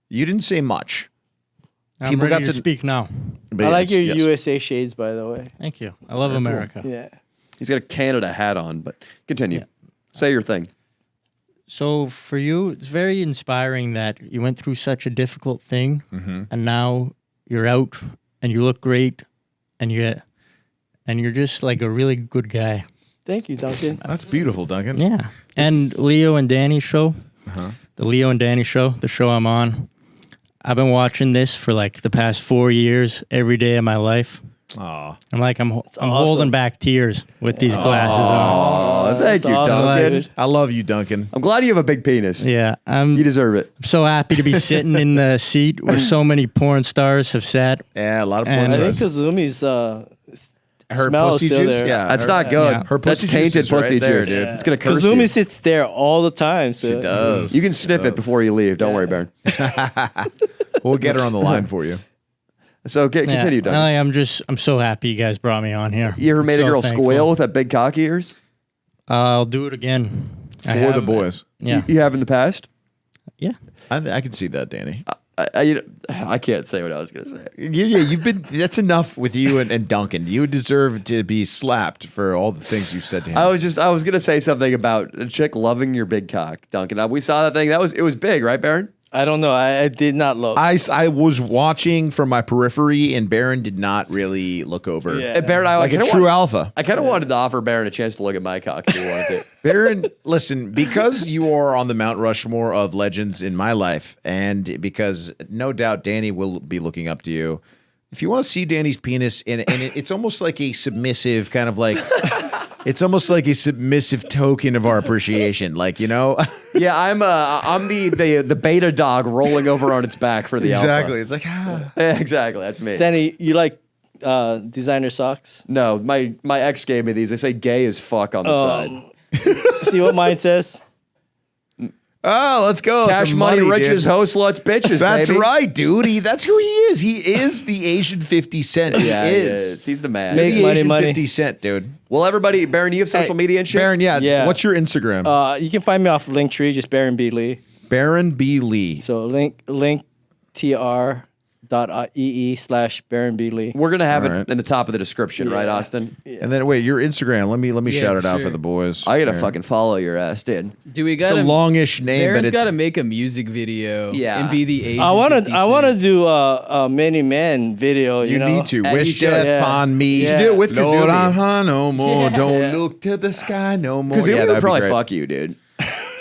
You didn't say much. I'm People ready got to to- speak now. But I like your yes. USA shades, by the way. Thank you. I love America. Yeah. He's got a Canada hat on, but continue. Say your thing. So for you, it's very inspiring that you went through such a difficult thing, Mm-hmm. and now you're out and you look great, and you're just like a really good guy. Thank you, Duncan. That's beautiful, Duncan. Yeah. And Leo and Danny show, the Leo and Danny show, the show I'm on. I've been watching this for like the past 4 years, every day of my life. Aw. I'm awesome. holding back tears with these glasses on. Oh, thank you, awesome, Duncan. dude. I love you, Duncan. I'm glad you have a big penis. Yeah, You I'm deserve it. so happy to be sitting in the seat where so many porn stars have sat. Yeah, a lot of And- porn I think stars. Kazumi's Her smell is pussy still juice. there. Yeah, That's her- not good. Yeah. Her That's pussy juice tainted is right pussy there, juice. dude. It's gonna curse Kazumi you. sits there all the time. So She does. You can sniff it before you leave. Don't worry, Baron. We'll get her on the line for you. So continue, Duncan. I'm so happy you guys brought me on here. You ever made a So girl thankful. squeal with that big cock of yours? I'll do it again. I For the have- boys. Yeah. You have in the past? Yeah. I can see that, Danny. I can't say what I was gonna say. You've been. That's enough with you and Duncan. You deserve to be slapped for all the things you've said to him. I was gonna say something about a chick loving your big cock, Duncan. We saw that thing. It was big, right, Baron? I don't know. I did not look. I was watching from my periphery, and Baron did not really look over. Yeah. And Baron, Like a true alpha. I kind of wanted to offer Baron a chance to look at my cock if he wanted to. Baron, listen, because you are on the Mount Rushmore of legends in my life, and because no doubt Danny will be looking up to you, if you want to see Danny's penis, and it's almost like a submissive kind of like, it's almost like a submissive token of our appreciation. Like, you know? Yeah, I'm the beta dog rolling over on its back for the Exactly. alpha. It's like, Yeah, exactly. That's me. Danny, you like designer socks? No, my ex gave me these. They say gay as fuck on the side. See what mine says? oh, let's go. Cash Some money, dude. riches, host, sluts, bitches. That's baby. right, dude. That's who he is. He is the Asian 50 Cent. He Yeah, is. He's the man. Make The money, Asian money. 50 Cent, dude. Well, everybody, Baron, you have social media and shit. Baron, Yeah. what's your Instagram? You can find me off Linktree, just Baron B. Lee. Baron B. Lee. So linktr.ee/Baron B. Lee. We're gonna have All it right. in the top of the description, right, Austin? And then wait, your Instagram. Let me Yeah, shout it for out for sure. the boys. I gotta Here. fucking follow your ass, dude. Do we It's got a longish name, Baron's but it's got to make a music video. Yeah. And be the Asian. I want 50 to. I want to Cent. do a many men video. You, you know? need to you wish should, death yeah. upon me. You should do it with Lord, Kazumi. no more. Yeah. Don't Yeah. look to the sky no more. Because Yeah, would that'd be probably great. fuck you, dude.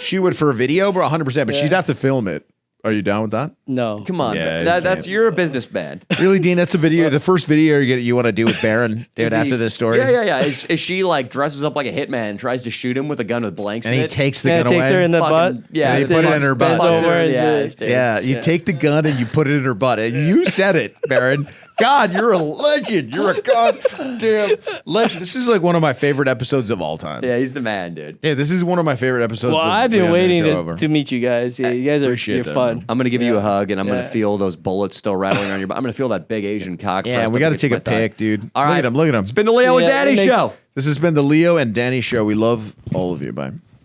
She would for a video, bro, 100%. But she'd have to film it. Are you down with that? No. Come on, Yeah, man. you That's can't. you're a businessman. Really, Dean? That's the video. The first video you want to do with Baron, dude. After this story, Yeah. Is she like dresses up like a hitman and tries to shoot him with a gun with blanks and in he it? takes the Yeah, gun it takes away. her in the Fucking- butt. yeah, you and put it then in her bends butt. over and Yeah, just- Yeah, you take the gun and you put it in her butt. And you said it, Baron. God, you're a legend. You're a goddamn legend. This is like one of my favorite episodes of all time. Yeah, he's the man, dude. Yeah, this is one of my favorite episodes. Well, of I've been Leon waiting Show ever. to meet you guys. Yeah, you guys are Appreciate you're that, fun. man. I'm gonna give you a hug and I'm gonna Yeah. feel those bullets still rattling on your butt. I'm gonna feel that big Asian cock. Yeah, pressed we up got to against take my a thigh. pic, dude. All Look right. at him. Look at him. It's been the Leo and Yeah, Daddy it makes- show. This has been the Leo and Danny show. We love all of you. Bye.